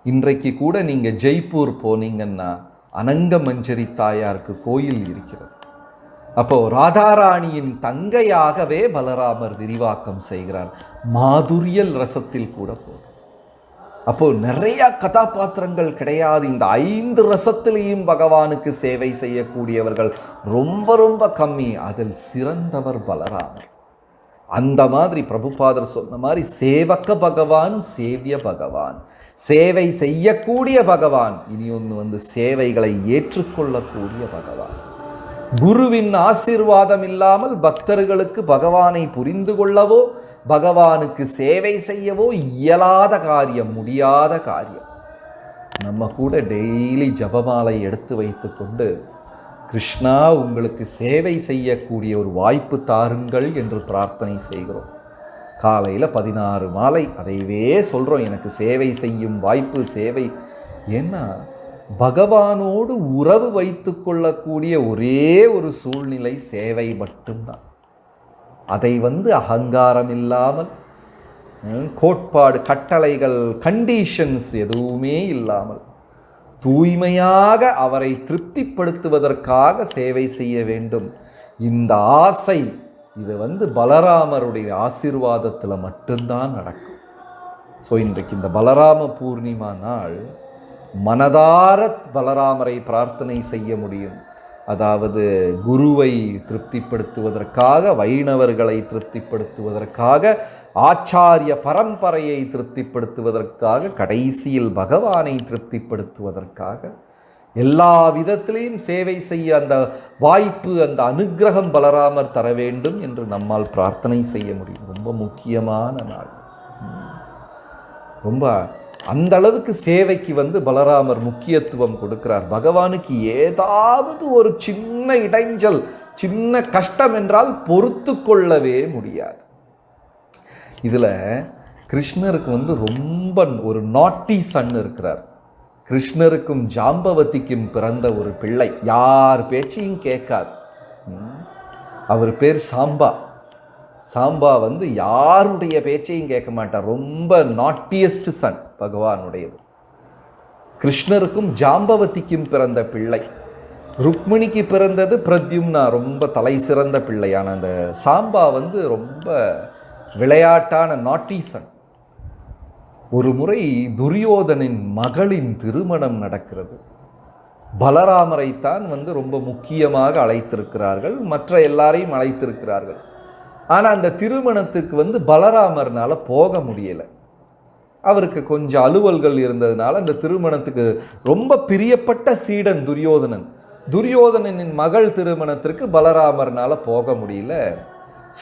இன்றைக்கு கூட நீங்கள் ஜெய்ப்பூர் போனீங்கன்னா அனங்க மஞ்சரி தாயாருக்கு கோயில் இருக்கிறது. அப்போ ராதாராணியின் தங்கையாகவே பலராமர் விரிவாக்கம் செய்கிறார். மாதுரியல் ரசத்தில் கூட போதும். அப்போது நிறையா கதாபாத்திரங்கள் கிடையாது. இந்த 5 ரசத்திலையும் பகவானுக்கு சேவை செய்யக்கூடியவர்கள் ரொம்ப ரொம்ப கம்மி. அதில் சிறந்தவர் பலராமர். அந்த மாதிரி பிரபுபாதர் சொன்ன மாதிரி சேவக பகவான், சேவிய பகவான், சேவை செய்யக்கூடிய பகவான். இனி ஒன்று சேவைகளை ஏற்றுக்கொள்ளக்கூடிய பகவான். குருவின் ஆசீர்வாதம் இல்லாமல் பக்தர்களுக்கு பகவானை புரிந்து கொள்ளவோ பகவானுக்கு சேவை செய்யவோ இயலாத காரியம், முடியாத காரியம். நம்ம கூட டெய்லி ஜபமாலை எடுத்து வைத்து கொண்டு கிருஷ்ணா உங்களுக்கு சேவை செய்யக்கூடிய ஒரு வாய்ப்பு தாருங்கள் என்று பிரார்த்தனை செய்கிறோம். காலையில் 16 மாலை அதைவே சொல்கிறோம், எனக்கு சேவை செய்யும் வாய்ப்பு, சேவை. ஏன்னா பகவானோடு உறவு வைத்து கொள்ளக்கூடிய ஒரே ஒரு சூழ்நிலை சேவை மட்டும்தான். அதை அகங்காரம் இல்லாமல், கோட்பாடு, கட்டளைகள், கண்டிஷன்ஸ் எதுவுமே இல்லாமல் தூய்மையாக அவரை திருப்திப்படுத்துவதற்காக சேவை செய்ய வேண்டும். இந்த ஆசை இது பலராமருடைய ஆசீர்வாதத்தில் மட்டும்தான் நடக்கும். ஸோ இன்றைக்கு இந்த பலராம பூர்ணிமா நாள் மனதார பலராமரை பிரார்த்தனை செய்ய முடியும். அதாவது குருவை திருப்திப்படுத்துவதற்காக, வைணவர்களை திருப்திப்படுத்துவதற்காக, ஆச்சாரிய பரம்பரையை திருப்திப்படுத்துவதற்காக, கடைசியில் பகவானை திருப்திப்படுத்துவதற்காக எல்லா விதத்திலையும் சேவை செய்ய அந்த வாய்ப்பு, அந்த அனுக்கிரகம் பலராமர் தர வேண்டும் என்று நம்மால் பிரார்த்தனை செய்ய முடியும். ரொம்ப முக்கியமான நாள். ரொம்ப அந்த அளவுக்கு சேவைக்கு பலராமர் முக்கியத்துவம் கொடுக்கிறார். பகவானுக்கு ஏதாவது ஒரு சின்ன இடைஞ்சல், சின்ன கஷ்டம் என்றால் பொறுத்து கொள்ளவே முடியாது. இதில் கிருஷ்ணருக்கு ரொம்ப ஒரு நாட்டி சன் இருக்கிறார். கிருஷ்ணருக்கும் ஜாம்பவதிக்கும் பிறந்த ஒரு பிள்ளை, யார் பேச்சையும் கேட்காது. அவர் பேர் சாம்பா. சாம்பா யாருடைய பேச்சையும் கேட்க மாட்டார். ரொம்ப நாட்டியஸ்ட் சன் பகவானுடையது. கிருஷ்ணருக்கும் ஜாம்பவதிக்கும் பிறந்த பிள்ளை. ருக்மிணிக்கு பிறந்தது பிரத்யும்னா, ரொம்ப தலை சிறந்த பிள்ளையான அந்த சாம்பா ரொம்ப விளையாட்டான நாட்டி சன். ஒரு முறை துரியோதனின் மகளின் திருமணம் நடக்கிறது. பலராமரைத்தான் ரொம்ப முக்கியமாக அழைத்திருக்கிறார்கள், மற்ற எல்லாரையும் அழைத்திருக்கிறார்கள். ஆனால் அந்த திருமணத்துக்கு பலராமர்னால போக முடியலை. அவருக்கு கொஞ்சம் அலுவல்கள் இருந்ததுனால அந்த திருமணத்துக்கு, ரொம்ப பிரியப்பட்ட சீடன் துரியோதனன், துரியோதனனின் மகள் திருமணத்திற்கு பலராமர்னால போக முடியல.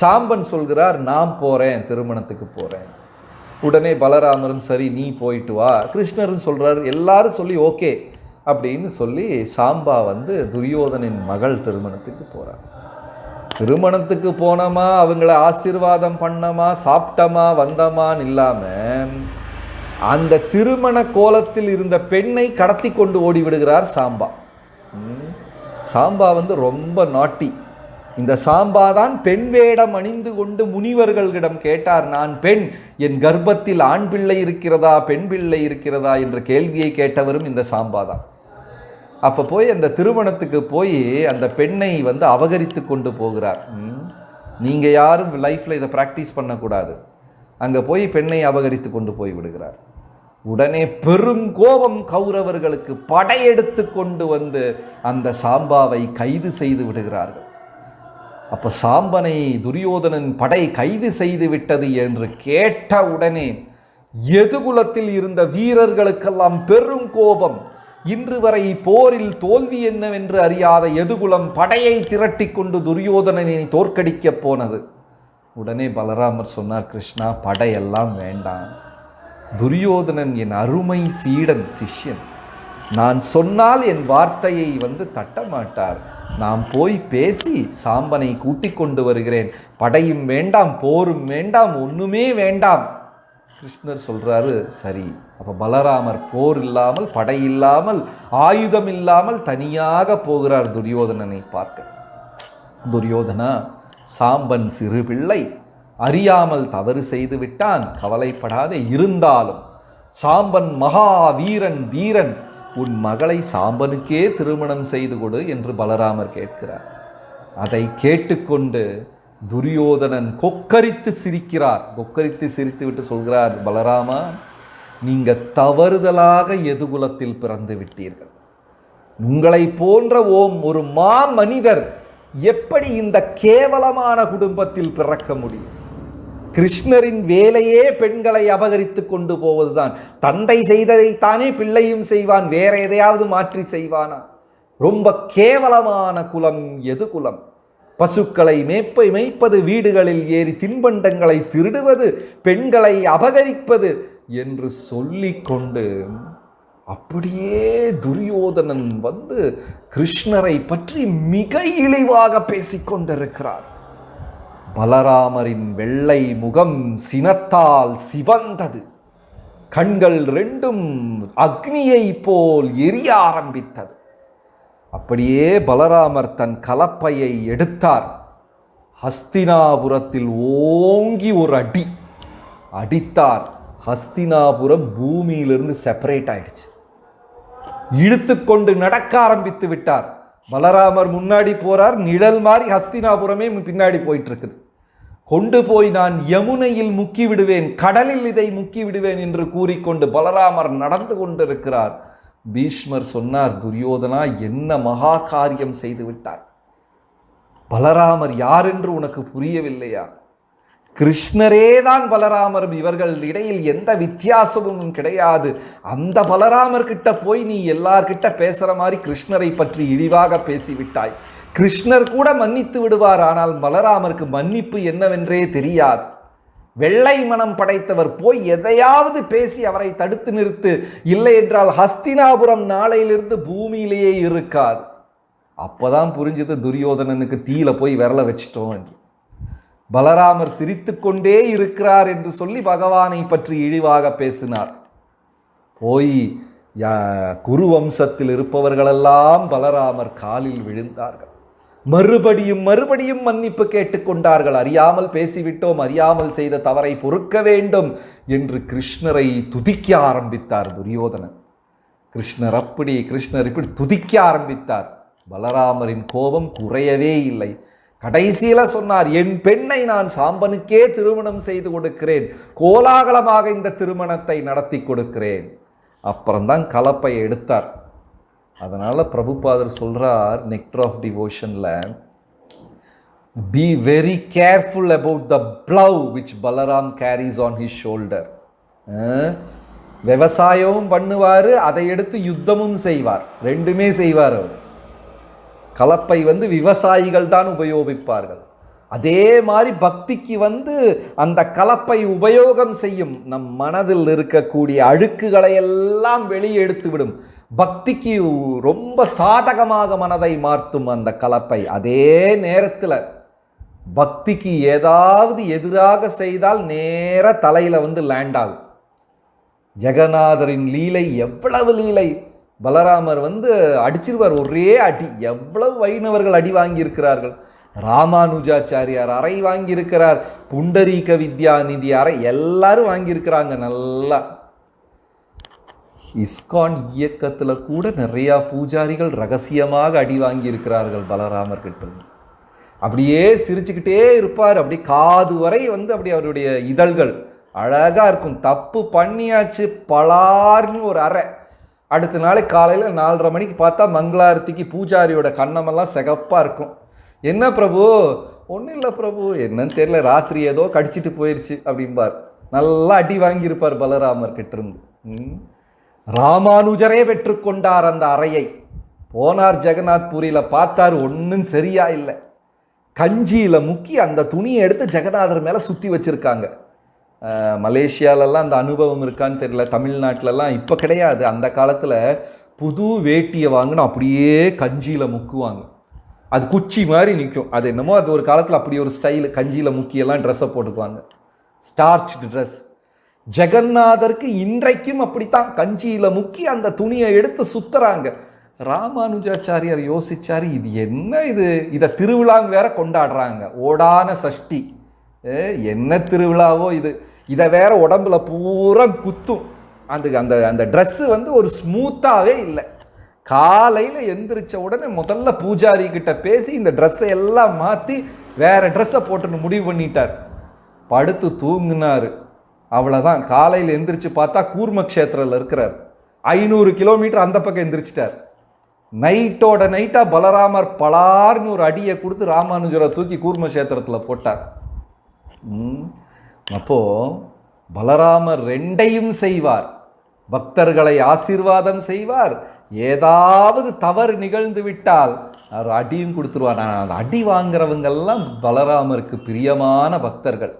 சாம்பன் சொல்கிறார், நான் போகிறேன், திருமணத்துக்கு போகிறேன். உடனே பலராமரும் சரி நீ போயிட்டு வா, கிருஷ்ணரும் சொல்கிறார், எல்லாரும் சொல்லி ஓகே அப்படின்னு சொல்லி சாம்பா துரியோதனின் மகள் திருமணத்துக்கு போகிறார். திருமணத்துக்கு போனோமா, அவங்கள ஆசீர்வாதம் பண்ணமா, சாப்பிட்டமா, வந்தமான்னு இல்லாமல் அந்த திருமண கோலத்தில் இருந்த பெண்ணை கடத்தி கொண்டு ஓடி விடுகிறார் சாம்பா. சாம்பா ரொம்ப நாட்டி. இந்த சாம்பா தான் பெண் வேடம் அணிந்து கொண்டு முனிவர்களிடம் கேட்டார், நான் பெண், என் கர்ப்பத்தில் ஆண் பிள்ளை இருக்கிறதா பெண் பிள்ளை இருக்கிறதா என்ற கேள்வியை கேட்டவரும் இந்த சாம்பா தான். அப்போ போய் அந்த திருமணத்துக்கு போய் அந்த பெண்ணை அபகரித்து கொண்டு போகிறார். நீங்கள் யாரும் லைஃப்பில் இதை ப்ராக்டிஸ் பண்ணக்கூடாது. அங்கே போய் பெண்ணை அபகரித்து கொண்டு போய் விடுகிறார். உடனே பெருங்கோபம் கௌரவர்களுக்கு படையெடுத்து கொண்டு அந்த சாம்பாவை கைது செய்து விடுகிறார்கள். அப்போ சாம்பனை துரியோதனன் படை கைது செய்து விட்டது என்று கேட்ட உடனே எதுகுலத்தில் இருந்த வீரர்களுக்கெல்லாம் பெரும் கோபம். இன்று வரை போரில் தோல்வி என்னவென்று அறியாத எதுகுலம் படையை திரட்டி கொண்டு துரியோதனனை தோற்கடிக்க போனது. உடனே பலராமர் சொன்னார், கிருஷ்ணா படையெல்லாம் வேண்டாம், துரியோதனன் என் அருமை சீடன், சிஷ்யன், நான் சொன்னால் என் வார்த்தையை தட்ட மாட்டார். நான் போய் பேசி சாம்பனை கூட்டிக் கொண்டு வருகிறேன். படையும் வேண்டாம், போரும் வேண்டாம், ஒன்றுமே வேண்டாம். கிருஷ்ணர் சொல்கிறாரு, சரி. அப்போ பலராமர் போர் இல்லாமல், படை இல்லாமல், ஆயுதம் இல்லாமல் தனியாக போகிறார் துரியோதனனை பார்க்க. துரியோதனா, சாம்பன் சிறு பிள்ளை, அறியாமல் தவறு செய்து விட்டான், கவலைப்படாதே. இருந்தாலும் சாம்பன் மகா வீரன், தீரன், உன் மகளை சாம்பனுக்கே திருமணம் செய்து கொடு என்று பலராமர் கேட்கிறார். அதை கேட்டுக்கொண்டு துரியோதனன் கொக்கரித்து சிரிக்கிறார். கொக்கரித்து சிரித்து விட்டு சொல்கிறார், பலராமா, நீங்க தவறுதலாக எதுகுலத்தில் பிறந்து விட்டீர்கள். உங்களை போன்ற ஒரு மனிதர் எப்படி இந்த கேவலமான குடும்பத்தில் பிறக்க முடியும்? கிருஷ்ணரின் வேலையே பெண்களை அபகரித்து கொண்டு போவதுதான். தந்தை செய்ததைத்தானே பிள்ளையும் செய்வான், வேற எதையாவது மாற்றி செய்வானா? ரொம்ப கேவலமான குலம் எது குலம்? பசுக்களை மேய்ப்பது, வீடுகளில் ஏறி தின்பண்டங்களை திருடுவது, பெண்களை அபகரிப்பது என்று சொல்லிக்கொண்டு அப்படியே துரியோதனன் கிருஷ்ணரை பற்றி மிக இழிவாக பேசிக்கொண்டிருக்கிறார். பலராமரின் வெள்ளை முகம் சினத்தால் சிவந்தது. கண்கள் ரெண்டும் அக்னியை போல் எரிய ஆரம்பித்தது. அப்படியே பலராமர் தன் கலப்பையை எடுத்தார். ஹஸ்தினாபுரத்தில் ஓங்கி ஒரு அடி அடித்தார். ஹஸ்தினாபுரம் பூமியிலிருந்து செப்பரேட் ஆயிடுச்சு. இழுத்து கொண்டு நடக்க ஆரம்பித்து விட்டார். பலராமர் முன்னாடி போறார், நிழல் மாறி ஹஸ்தினாபுரமே பின்னாடி போயிட்டு இருக்குது. கொண்டு போய் நான் யமுனையில் முக்கி விடுவேன், கடலில் இதை முக்கி விடுவேன் என்று கூறிக்கொண்டு பலராமர் நடந்து கொண்டிருக்கிறார். பீஷ்மர் சொன்னார், துரியோதனா, என்ன மகா காரியம் செய்து விட்டார். பலராமர் யார் என்று உனக்கு புரியவில்லையா? கிருஷ்ணரே தான் பலராமரும், இவர்கள் இடையில் எந்த வித்தியாசமும் கிடையாது. அந்த பலராமர் கிட்ட போய் நீ எல்லார்கிட்ட பேசுற மாதிரி கிருஷ்ணரை பற்றி இழிவாக பேசிவிட்டாய். கிருஷ்ணர் கூட மன்னித்து விடுவார், ஆனால் பலராமருக்கு மன்னிப்பு என்னவென்றே தெரியாது. வெள்ளை மனம் படைத்தவர் போய் எதையாவது பேசி அவரை தடுத்து நிறுத்து, இல்லை என்றால் ஹஸ்தினாபுரம் நாளையிலிருந்து பூமியிலேயே இருக்காது. அப்பதான் புரிஞ்சது துரியோதனனுக்கு தீயில போய் விரல வச்சிட்டோம் என்று. பலராமர் சிரித்து கொண்டே இருக்கிறார் என்று சொல்லி பகவானை பற்றி இழிவாக பேசினார். போய் குரு வம்சத்தில் இருப்பவர்களெல்லாம் பலராமர் காலில் விழுந்தார்கள். மறுபடியும் மறுபடியும் மன்னிப்பு கேட்டுக்கொண்டார்கள். அறியாமல் பேசிவிட்டோம், அறியாமல் செய்த தவறை பொறுக்க வேண்டும் என்று கிருஷ்ணரை துதிக்க ஆரம்பித்தார் துரியோதனன். கிருஷ்ணர் இப்படி துதிக்க ஆரம்பித்தார். பலராமரின் கோபம் குறையவே இல்லை. கடைசியில சொன்னார், என் பெண்ணை நான் சாம்பனுக்கே திருமணம் செய்து கொடுக்கிறேன், கோலாகலமாக இந்த திருமணத்தை நடத்தி கொடுக்கிறேன். அப்புறம்தான் கலப்பை எடுத்தார். அதனால பிரபுபாதர் சொல்றார் நெக்டர் ஆஃப் டிவோஷன்ல, be very careful about the plough which Balaram carries on his shoulder. விவசாயமும் பண்ணுவார், அதை எடுத்து யுத்தமும் செய்வார், ரெண்டுமே செய்வார் அவர். கலப்பை விவசாயிகள் தான் உபயோகிப்பார்கள். அதே மாதிரி பக்திக்கு அந்த கலப்பை உபயோகம் செய்யும். நம் மனதில் இருக்கக்கூடிய அழுக்குகளை எல்லாம் வெளியே எடுத்துவிடும். பக்திக்கு ரொம்ப சாதகமாக மனதை மாற்றும் அந்த கலப்பை. அதே நேரத்தில் பக்திக்கு ஏதாவது எதிராக செய்தால் நேர தலையில லேண்ட் ஆகும். ஜெகநாதரின் லீலை எவ்வளவு லீலை! பலராமர் அடிச்சிருவார், ஒரே அடி. எவ்வளவு வைணவர்கள் அடி வாங்கியிருக்கிறார்கள். ராமானுஜாச்சாரியார் அறை வாங்கியிருக்கிறார், புண்டரீக வித்யாநிதி அறை எல்லாரும் வாங்கியிருக்கிறாங்க. நல்லா இஸ்கான் இயக்கத்தில் கூட நிறையா பூஜாரிகள் ரகசியமாக அடி வாங்கியிருக்கிறார்கள் பலராமர் கிட்ட. அப்படியே சிரிச்சுக்கிட்டே இருப்பார். அப்படி காது வரை அப்படி அவருடைய இதழ்கள் அழகாக இருக்கும். தப்பு பண்ணியாச்சு, பலார்னு ஒரு அறை. அடுத்த நாளைக்கு காலையில் 4:30 மணிக்கு பார்த்தா மங்களாரத்திக்கு பூஜாரியோட கண்ணமெல்லாம் சிகப்பாக இருக்கும். என்ன பிரபு? ஒன்றும் இல்லை பிரபு, என்னன்னு தெரியல, ராத்திரி ஏதோ கடிச்சிட்டு போயிடுச்சு அப்படிம்பார். நல்லா அடி வாங்கியிருப்பார் பலராமர் கிட்டிருந்து. ராமானுஜரே பெற்றுக்கொண்டார் அந்த அறையை. போனார் ஜெகநாத் பூரியில், பார்த்தார் ஒன்றும் சரியா இல்லை. கஞ்சியில் முக்கி அந்த துணியை எடுத்து ஜெகநாதர் மேலே சுற்றி வச்சுருக்காங்க. மலேசியாலெல்லாம் அந்த அனுபவம் இருக்கான்னு தெரியல, தமிழ்நாட்டிலலாம் இப்போ கிடையாது. அந்த காலத்தில் புது வேட்டியை வாங்கினா அப்படியே கஞ்சியில் முக்குவாங்க. அது குச்சி மாதிரி நிற்கும். அது என்னமோ அது ஒரு காலத்தில் அப்படி ஒரு ஸ்டைலு, கஞ்சியில் முக்கியெல்லாம் ட்ரெஸ்ஸை போட்டுக்குவாங்க, ஸ்டார்ச் ட்ரெஸ். ஜெகநாதருக்கு இன்றைக்கும் அப்படித்தான் கஞ்சியில் முக்கி அந்த துணியை எடுத்து சுத்துறாங்க. ராமானுஜாச்சாரியார் யோசிச்சாரு, இது என்ன இது, இதை திருவிழாங்க வேற கொண்டாடுறாங்க, ஓடான சஷ்டி, என்ன திருவிழாவோ இது, இதை வேற உடம்புல பூரா குத்தும். அந்த அந்த ட்ரெஸ்ஸு ஒரு ஸ்மூத்தாகவே இல்லை. காலையில் எந்திரிச்ச உடனே முதல்ல பூஜாரி கிட்ட பேசி இந்த ட்ரெஸ்ஸை எல்லாம் மாற்றி வேற ட்ரெஸ்ஸை போட்டுன்னு முடிவு பண்ணிட்டார். படுத்து தூங்கினார். அவ்வளோதான். காலையில் எந்திரிச்சு பார்த்தா கூர்மக்ஷேத்திரில் இருக்கிறார். 500 கிலோமீட்டர் அந்த பக்கம் எந்திரிச்சிட்டார். நைட்டோட நைட்டாக பலராமர் பலார்னு ஒரு அடியை கொடுத்து ராமானுஜரை தூக்கி கூர்மக்ஷேத்திரத்தில் போட்டார். அப்போது பலராமர் ரெண்டையும் செய்வார். பக்தர்களை ஆசீர்வாதம் செய்வார், ஏதாவது தவறு நிகழ்ந்து விட்டால் அவர் அடியும் கொடுத்துருவார். அந்த அடி வாங்குறவங்கெல்லாம் பலராமருக்கு பிரியமான பக்தர்கள்.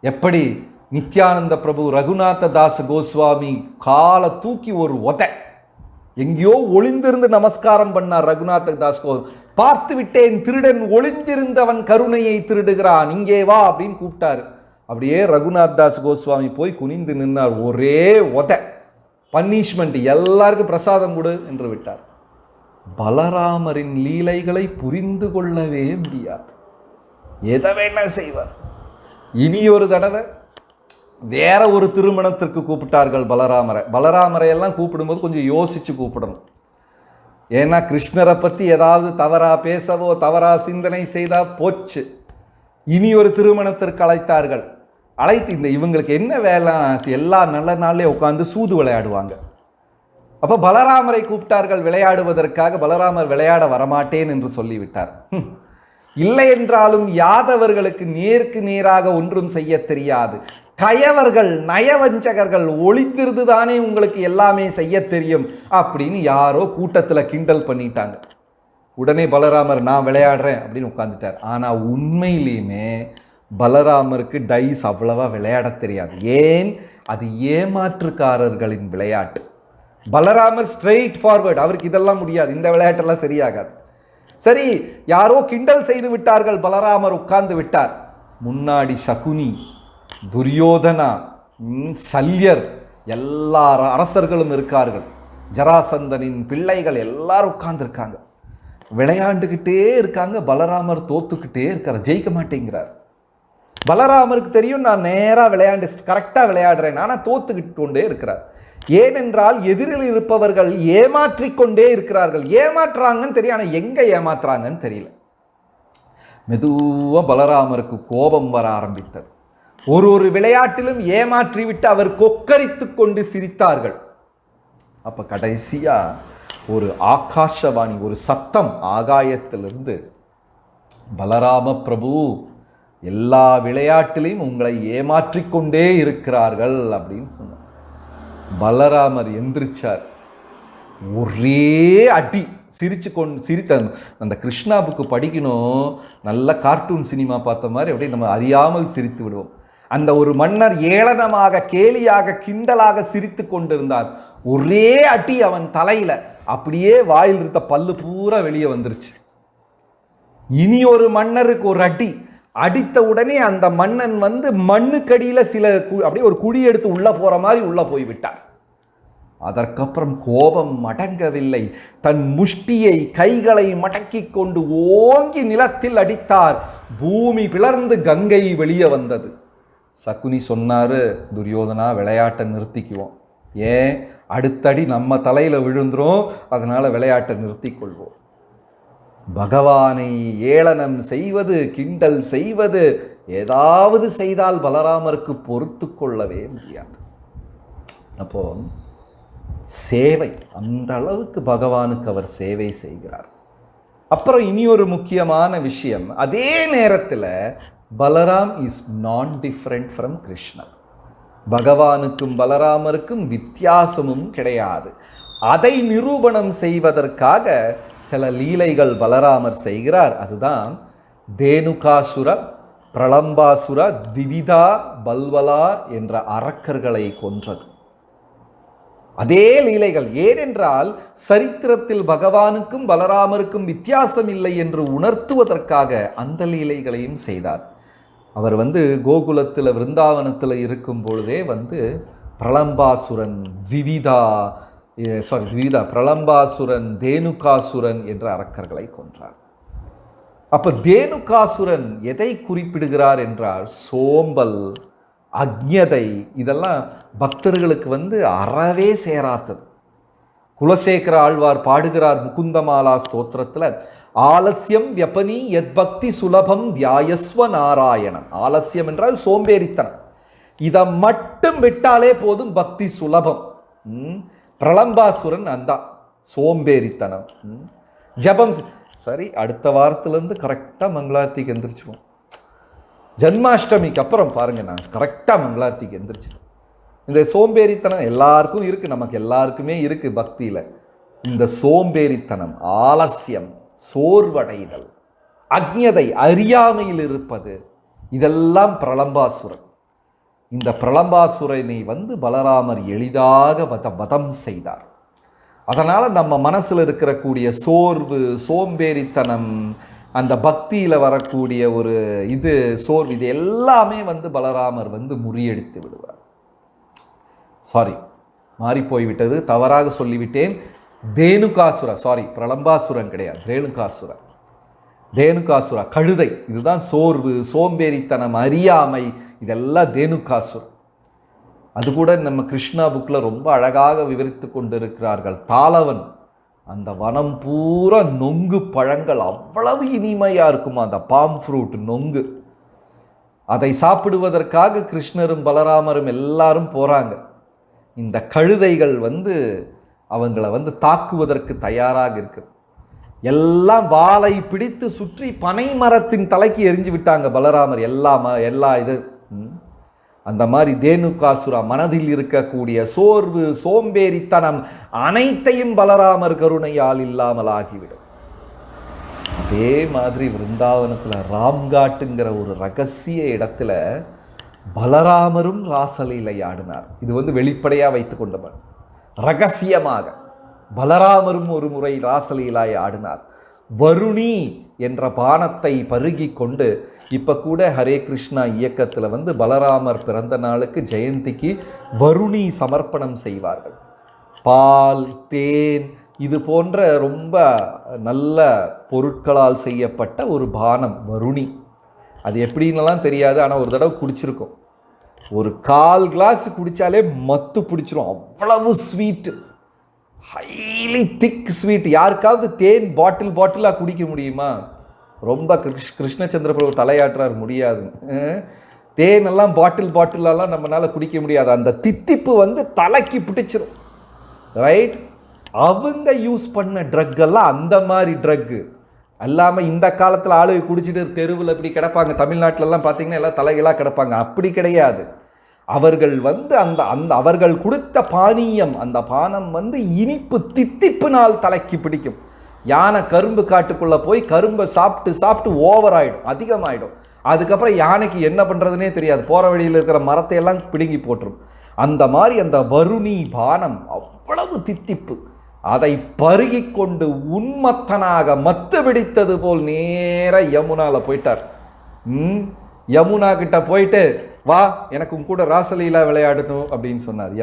எப்படி நித்யானந்த பிரபு ரகுநாத தாஸ் கோஸ்வாமி காலை தூக்கி ஒரு எங்கேயோ ஒளிந்திருந்து நமஸ்காரம் பண்ணார். ரகுநாத தாஸ் பார்த்து விட்டேன், திருடன் ஒளிந்திருந்தவன் கருணையை திருடுகிறான், இங்கே வா அப்படின்னு கூப்பிட்டாரு. அப்படியே ரகுநாத் தாஸ் கோஸ்வாமி போய் குனிந்து நின்னார். ஒரே பனிஷ்மெண்ட், எல்லாருக்கும் பிரசாதம் கொடு என்று விட்டார். பலராமரின் லீலைகளை புரிந்து கொள்ளவே முடியாது. எதை வேணா செய்வார். இனி ஒரு தடவை வேற ஒரு திருமணத்திற்கு கூப்பிட்டார்கள் பலராமரை எல்லாம் கூப்பிடும்போது கொஞ்சம் யோசிச்சு கூப்பிடணும். ஏன்னா கிருஷ்ணரை பற்றி ஏதாவது தவறா பேசவோ தவறா சிந்தனை செய்தா போச்சு. இனி ஒரு திருமணத்திற்கு அழைத்தார்கள். அழைத்து இவங்களுக்கு என்ன வேலை, எல்லா நல்ல நாள்லேயே உட்காந்து சூது விளையாடுவாங்க. அப்போ பலராமரை கூப்பிட்டார்கள் விளையாடுவதற்காக. பலராமர் விளையாட வரமாட்டேன் என்று சொல்லிவிட்டார். இல்லை என்றாலும் யாதவர்களுக்கு நேருக்கு நேராக ஒன்றும் செய்ய தெரியாது, கயவர்கள் நயவஞ்சகர்கள் ஒளித்திருந்து தானே உங்களுக்கு எல்லாமே செய்ய தெரியும் அப்படின்னு யாரோ கூட்டத்தில் கிண்டல் பண்ணிட்டாங்க. உடனே பலராமர் நான் விளையாடுறேன் அப்படின்னு உட்காந்துட்டார். ஆனால் உண்மையிலேயுமே பலராமருக்கு டைஸ் அவ்வளவா விளையாட தெரியாது. ஏன்? அது ஏமாற்றுக்காரர்களின் விளையாட்டு. பலராமர் ஸ்ட்ரெயிட் ஃபார்வர்ட், அவருக்கு இதெல்லாம் முடியாது, இந்த விளையாட்டெல்லாம் சரியாகாது. சரி, யாரோ கிண்டல் செய்து விட்டார்கள், பலராமர் உட்கார்ந்து விட்டார். முன்னாடி சகுனி, துரியோதனா, சல்யர், எல்லா அரசர்களும் இருக்கார்கள். ஜராசந்தனின் பிள்ளைகள் எல்லாரும் உட்கார்ந்துருக்காங்க, விளையாண்டுக்கிட்டே இருக்காங்க. பலராமர் தோத்துக்கிட்டே இருக்கார், ஜெயிக்க மாட்டேங்கிறார். பலராமருக்கு தெரியும் நான் நேராக விளையாண்டு கரெக்டாக விளையாடுறேன், ஆனால் தோத்துக்கிட்டு கொண்டே இருக்கிறார். ஏனென்றால் எதிரில் இருப்பவர்கள் ஏமாற்றிக்கொண்டே இருக்கிறார்கள். ஏமாற்றுறாங்கன்னு தெரியும், ஆனால் எங்கே ஏமாத்துறாங்கன்னு தெரியல. மெதுவாக பலராமருக்கு கோபம் வர ஆரம்பித்தது. ஒரு விளையாட்டிலும் ஏமாற்றி விட்டு அவர் கொக்கரித்து கொண்டு சிரித்தார்கள். அப்போ கடைசியா ஒரு ஆகாஷவாணி, ஒரு சத்தம் ஆகாயத்திலிருந்து, பலராம பிரபு எல்லா விளையாட்டிலையும் உங்களை ஏமாற்றிக்கொண்டே இருக்கிறார்கள் அப்படின்னு சொன்னார். பலராமர் எந்திரிச்சார். ஒரே அடி சிரித்த அந்த கிருஷ்ணா புக்கு படிக்கணும், நல்ல கார்ட்டூன் சினிமா பார்த்த மாதிரி அப்படியே நம்ம அறியாமல் சிரித்து விடுவோம். அந்த ஒரு மன்னர் ஏளனமாக கேலியாக கிண்டலாக சிரித்து கொண்டிருந்தார். ஒரே அடி அவன் தலையில, அப்படியே வாயில் இருந்த பல்லு பூரா வெளியே வந்துருச்சு. இனி ஒரு மன்னருக்கு ஒரு அடி அடித்த உடனே அந்த மன்னன் மண்ணுக்கடியில சில அப்படியே ஒரு குழி எடுத்து உள்ள போற மாதிரி உள்ள போய்விட்டார். அதற்கப்புறம் கோபம் அடங்கவில்லை. தன் முஷ்டியை கைகளை மடக்கி கொண்டு ஓங்கி நிலத்தில் அடித்தார். பூமி பிளர்ந்து கங்கை வெளியே வந்தது. சகுனி சொன்னாரு, துரியோதனா விளையாட்டை நிறுத்திக்குவோம். ஏன்? அடுத்தடி நம்ம தலையில விழுந்துரும், அதனால விளையாட்டை நிறுத்திக் கொள்வோம். பகவானை ஏளனம் செய்வது, கிண்டல் செய்வது, ஏதாவது செய்தால் பலராமருக்கு பொறுத்து கொள்ளவே முடியாது. அப்போ சேவை, அந்த அளவுக்கு பகவானுக்கு அவர் சேவை செய்கிறார். அப்புறம் இனி ஒரு முக்கியமான விஷயம், அதே நேரத்தில் பலராம் இஸ் நான் டிஃப்ரெண்ட் ஃப்ரம் கிருஷ்ணர். பகவானுக்கும் பலராமருக்கும் வித்தியாசமும் கிடையாது. அதை நிரூபணம் செய்வதற்காக சில லீலைகள் பலராமர் செய்கிறார். அதுதான் தேனுகாசுர, பிரளம்பாசுர, திவிதா, பல்வலா என்ற அரக்கர்களை கொன்றது. அதே லீலைகள். ஏனென்றால் சரித்திரத்தில் பகவானுக்கும் பலராமருக்கும் வித்தியாசம் இல்லை என்று உணர்த்துவதற்காக அந்த லீலைகளையும் செய்தார். அவர் கோகுலத்தில் விருந்தாவனத்தில் இருக்கும் பொழுதே பிரளம்பாசுரன், பிரளம்பாசுரன், தேனுகாசுரன் என்ற அரக்கர்களை கொன்றார். அப்ப தேனுகாசுரன் எதை குறிப்பிடுகிறார் என்றால் சோம்பல், அக்ஞதை, இதெல்லாம் பக்தர்களுக்கு அறவே சேராத்தது. குலசேகர ஆழ்வார் பாடுகிறார் முகுந்தமாலா ஸ்தோத்திரத்தில், ஆலசியம் வியபனி யத் பக்தி சுலபம் தியாயஸ்வ நாராயணன். ஆலசியம் என்றால் சோம்பேறித்தனம். இதை மட்டும் விட்டாலே போதும், பக்தி சுலபம். பிரலம்பாசுரன் அந்த சோம்பேறித்தனம். ஜபம் சரி, அடுத்த வாரத்திலேருந்து கரெக்டாக மங்களார்த்திக்கு எந்திரிச்சிருவோம். ஜன்மாஷ்டமிக்கு அப்புறம் பாருங்க, நான் கரெக்டாக மங்களார்த்திக்கு எந்திரிச்சிருவேன். இந்த சோம்பேறித்தனம் எல்லாருக்கும் இருக்குது, நமக்கு எல்லாருக்குமே இருக்குது பக்தியில். இந்த சோம்பேறித்தனம், ஆலசியம், சோர்வடைதல், அக்ஞதை, அறியாமையில் இருப்பது, இதெல்லாம் பிரலம்பாசுரன். இந்த பிரலம்பாசுரனை பலராமர் எளிதாக வதம் செய்தார். அதனால் நம்ம மனசில் இருக்கக்கூடிய சோர்வு, சோம்பேறித்தனம், அந்த பக்தியில் வரக்கூடிய ஒரு சோர்வு, இது எல்லாமே பலராமர் முறியடித்து விடுவார். சாரி, மாறி போய்விட்டது, தவறாக சொல்லிவிட்டேன். பிரலம்பாசுரன் கிடையாது, தேனுகாசுர கழுதை. இதுதான் சோர்வு, சோம்பேறித்தனம், அறியாமை, இதெல்லாம் தேனுகாசுரன். அது கூட நம்ம கிருஷ்ணா புக்கில் ரொம்ப அழகாக விவரித்து கொண்டிருக்கிறார்கள். தாளவன், அந்த வனம் பூரா நொங்கு பழங்கள் அவ்வளவு இனிமையாக இருக்குமா, அந்த பாம் ஃப்ரூட் நொங்கு. அதை சாப்பிடுவதற்காக கிருஷ்ணரும் பலராமரும் எல்லாரும் போகிறாங்க. இந்த கழுதைகள் அவங்கள தாக்குவதற்கு தயாராக இருக்கு. எல்லாம் வாளை பிடித்து சுற்றி பனை மரத்தின் தலைக்கு எரிஞ்சு விட்டாங்க பலராமர். எல்லா இது அந்த மாதிரி தேனுகாசுரா மனதில் இருக்கக்கூடிய சோர்வு, சோம்பேறித்தனம் அனைத்தையும் பலராமர் கருணையால் இல்லாமல் ஆகிவிடும். அதே மாதிரி விருந்தாவனத்தில் ராம்காட்டுங்கிற ஒரு ரகசிய இடத்துல பலராமரும் ராசலீலை ஆடினார். இது வெளிப்படையாக வைத்து கொண்டவர். ரகசியமாக பலராமரும் ஒரு முறை ராசலீலாய் ஆடினார். வருணி என்ற பானத்தை பருகி கொண்டு, இப்போ கூட ஹரே கிருஷ்ணா இயக்கத்தில் பலராமர் பிறந்த நாளுக்கு ஜெயந்திக்கு வருணி சமர்ப்பணம் செய்வார்கள். பால், தேன், இது போன்ற ரொம்ப நல்ல பொருட்களால் செய்யப்பட்ட ஒரு பானம் வருணி. அது எப்படின்னலாம் தெரியாது, ஆனால் ஒரு தடவை குடிச்சிருக்கோம். ஒரு 1/4 கிளாஸ் குடித்தாலே மத்து பிடிச்சிரும், அவ்வளவு ஸ்வீட்டு, ஹைலி திக் ஸ்வீட். யாருக்காவது தேன் பாட்டிலாக குடிக்க முடியுமா? ரொம்ப கிருஷ்ணச்சந்திர பிரபு தலையாட்டுறார், முடியாது. தேனெல்லாம் பாட்டிலெல்லாம் நம்மளால் குடிக்க முடியாது. அந்த தித்திப்பு தலைக்கு பிடிச்சிரும், ரைட்? அவங்க யூஸ் பண்ண ட்ரக்கெல்லாம் அந்த மாதிரி ட்ரக்கு அல்லாமல் இந்த காலத்தில் ஆளு குடிச்சிட்டு தெருவில் இப்படி கிடப்பாங்க. தமிழ்நாட்டிலலாம் பார்த்தீங்கன்னா எல்லாம் தலைகளாக கிடப்பாங்க. அப்படி கிடையாது. அவர்கள் அந்த அவர்கள் கொடுத்த பானீயம், அந்த பானம் இனிப்பு தித்திப்பினால் தலைக்கு பிடிக்கும். யானை கரும்பு காட்டுக்குள்ளே போய் கரும்பை சாப்பிட்டு ஓவர் ஆகிடும், அதிகமாகிடும். அதுக்கப்புறம் யானைக்கு என்ன பண்ணுறதுனே தெரியாது, போகிற வழியில் இருக்கிற மரத்தையெல்லாம் பிடுங்கி போட்டுரும். அந்த மாதிரி அந்த வருணி பானம் அவ்வளவு தித்திப்பு. அதை பருகி கொண்டு உன்மத்தனாக மத்து பிடித்தது போல் நேர யமுனால போயிட்டார். யமுனா கிட்ட போயிட்டு, வா எனக்கு கூட ராசலீலா விளையாடணும் அப்படின்னு சொன்னார்.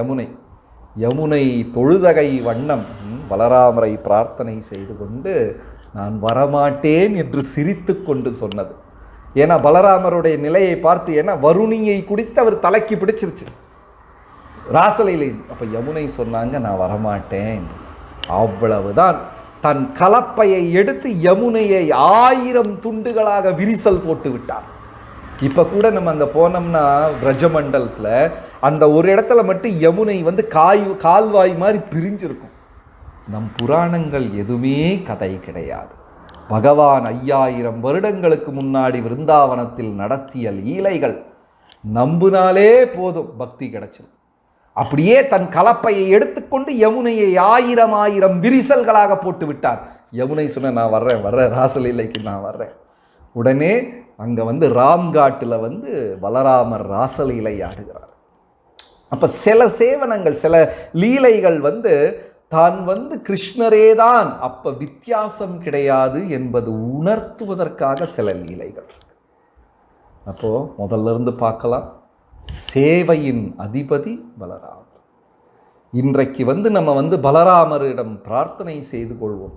யமுனை தொழுதகை வண்ணம் பலராமரை பிரார்த்தனை செய்து கொண்டு, நான் வரமாட்டேன் என்று சிரித்து கொண்டு சொன்னது. ஏன்னா பலராமருடைய நிலையை பார்த்து, ஏன்னா வருணியை குடித்து அவர் தலைக்கு பிடிச்சிருச்சு ராசலீலை. அப்போ யமுனை சொன்னாங்க, நான் வரமாட்டேன். அவ்வளவுதான். தன் கலப்பையை எடுத்து யமுனையை 1000 துண்டுகளாக விரிசல் போட்டு விட்டார். இப்போ கூட நம்ம அங்கே போனோம்னா பிரஜமண்டலத்தில் அந்த ஒரு இடத்துல மட்டும் யமுனை கால்வாய் மாதிரி பிரிஞ்சிருக்கும். நம் புராணங்கள் எதுவுமே கதை கிடையாது. பகவான் 5000 வருடங்களுக்கு முன்னாடி விருந்தாவனத்தில் நடத்திய லீலைகள் நம்பினாலே போதும், பக்தி கிடைச்சிடும். அப்படியே தன் கலப்பையை எடுத்துக்கொண்டு யமுனையை 1000 விரிசல்களாக போட்டு விட்டார். யமுனை சொன்ன, நான் வர்றேன் ராசலீலைக்கு நான் வர்றேன். உடனே அங்கே ராம்காட்டில் பலராமர் ராசலீலை ஆடுகிறார். அப்போ சில சேவனங்கள், சில லீலைகள் தான் கிருஷ்ணரே தான், அப்போ வித்தியாசம் கிடையாது என்பது உணர்த்துவதற்காக சில லீலைகள். அப்போது முதல்ல இருந்து பார்க்கலாம். சேவையின் அதிபதி பலராமர். இன்றைக்கு நம்ம பலராமரிடம் பிரார்த்தனை செய்து கொள்வோம்.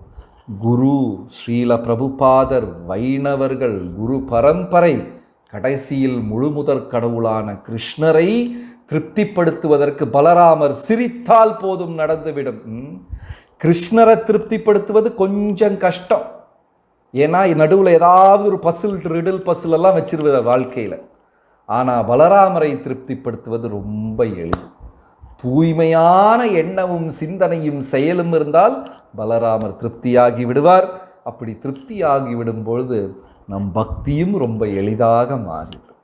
குரு ஸ்ரீல பிரபுபாதர், வைணவர்கள், குரு பரம்பரை, கடைசியில் முழுமுதற் கடவுளான கிருஷ்ணரை திருப்திப்படுத்துவதற்கு பலராமர் சிரித்தால் போதும் நடந்துவிடும். கிருஷ்ணரை திருப்திப்படுத்துவது கொஞ்சம் கஷ்டம். ஏன்னா நடுவில் ஏதாவது ஒரு ரிடில் பசில் எல்லாம் வச்சிருவார் வாழ்க்கையில். ஆனால் பலராமரை திருப்திப்படுத்துவது ரொம்ப எளிது. தூய்மையான எண்ணமும் சிந்தனையும் செயலும் இருந்தால் பலராமர் திருப்தியாகி விடுவார். அப்படி திருப்தியாகி விடும் பொழுது நம் பக்தியும் ரொம்ப எளிதாக மாறிவிடும்.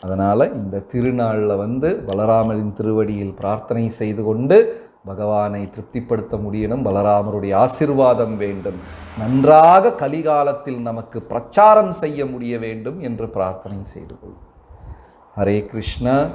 அதனால் இந்த திருநாளில் பலராமரின் திருவடியில் பிரார்த்தனை செய்து கொண்டு பகவானை திருப்திப்படுத்த முடியணும். பலராமருடைய ஆசீர்வாதம் வேண்டும். நன்றாக கலிகாலத்தில் நமக்கு பிரச்சாரம் செய்ய முடிய வேண்டும் என்று பிரார்த்தனை செய்து கொள்ளும். ஹரே கிருஷ்ணா.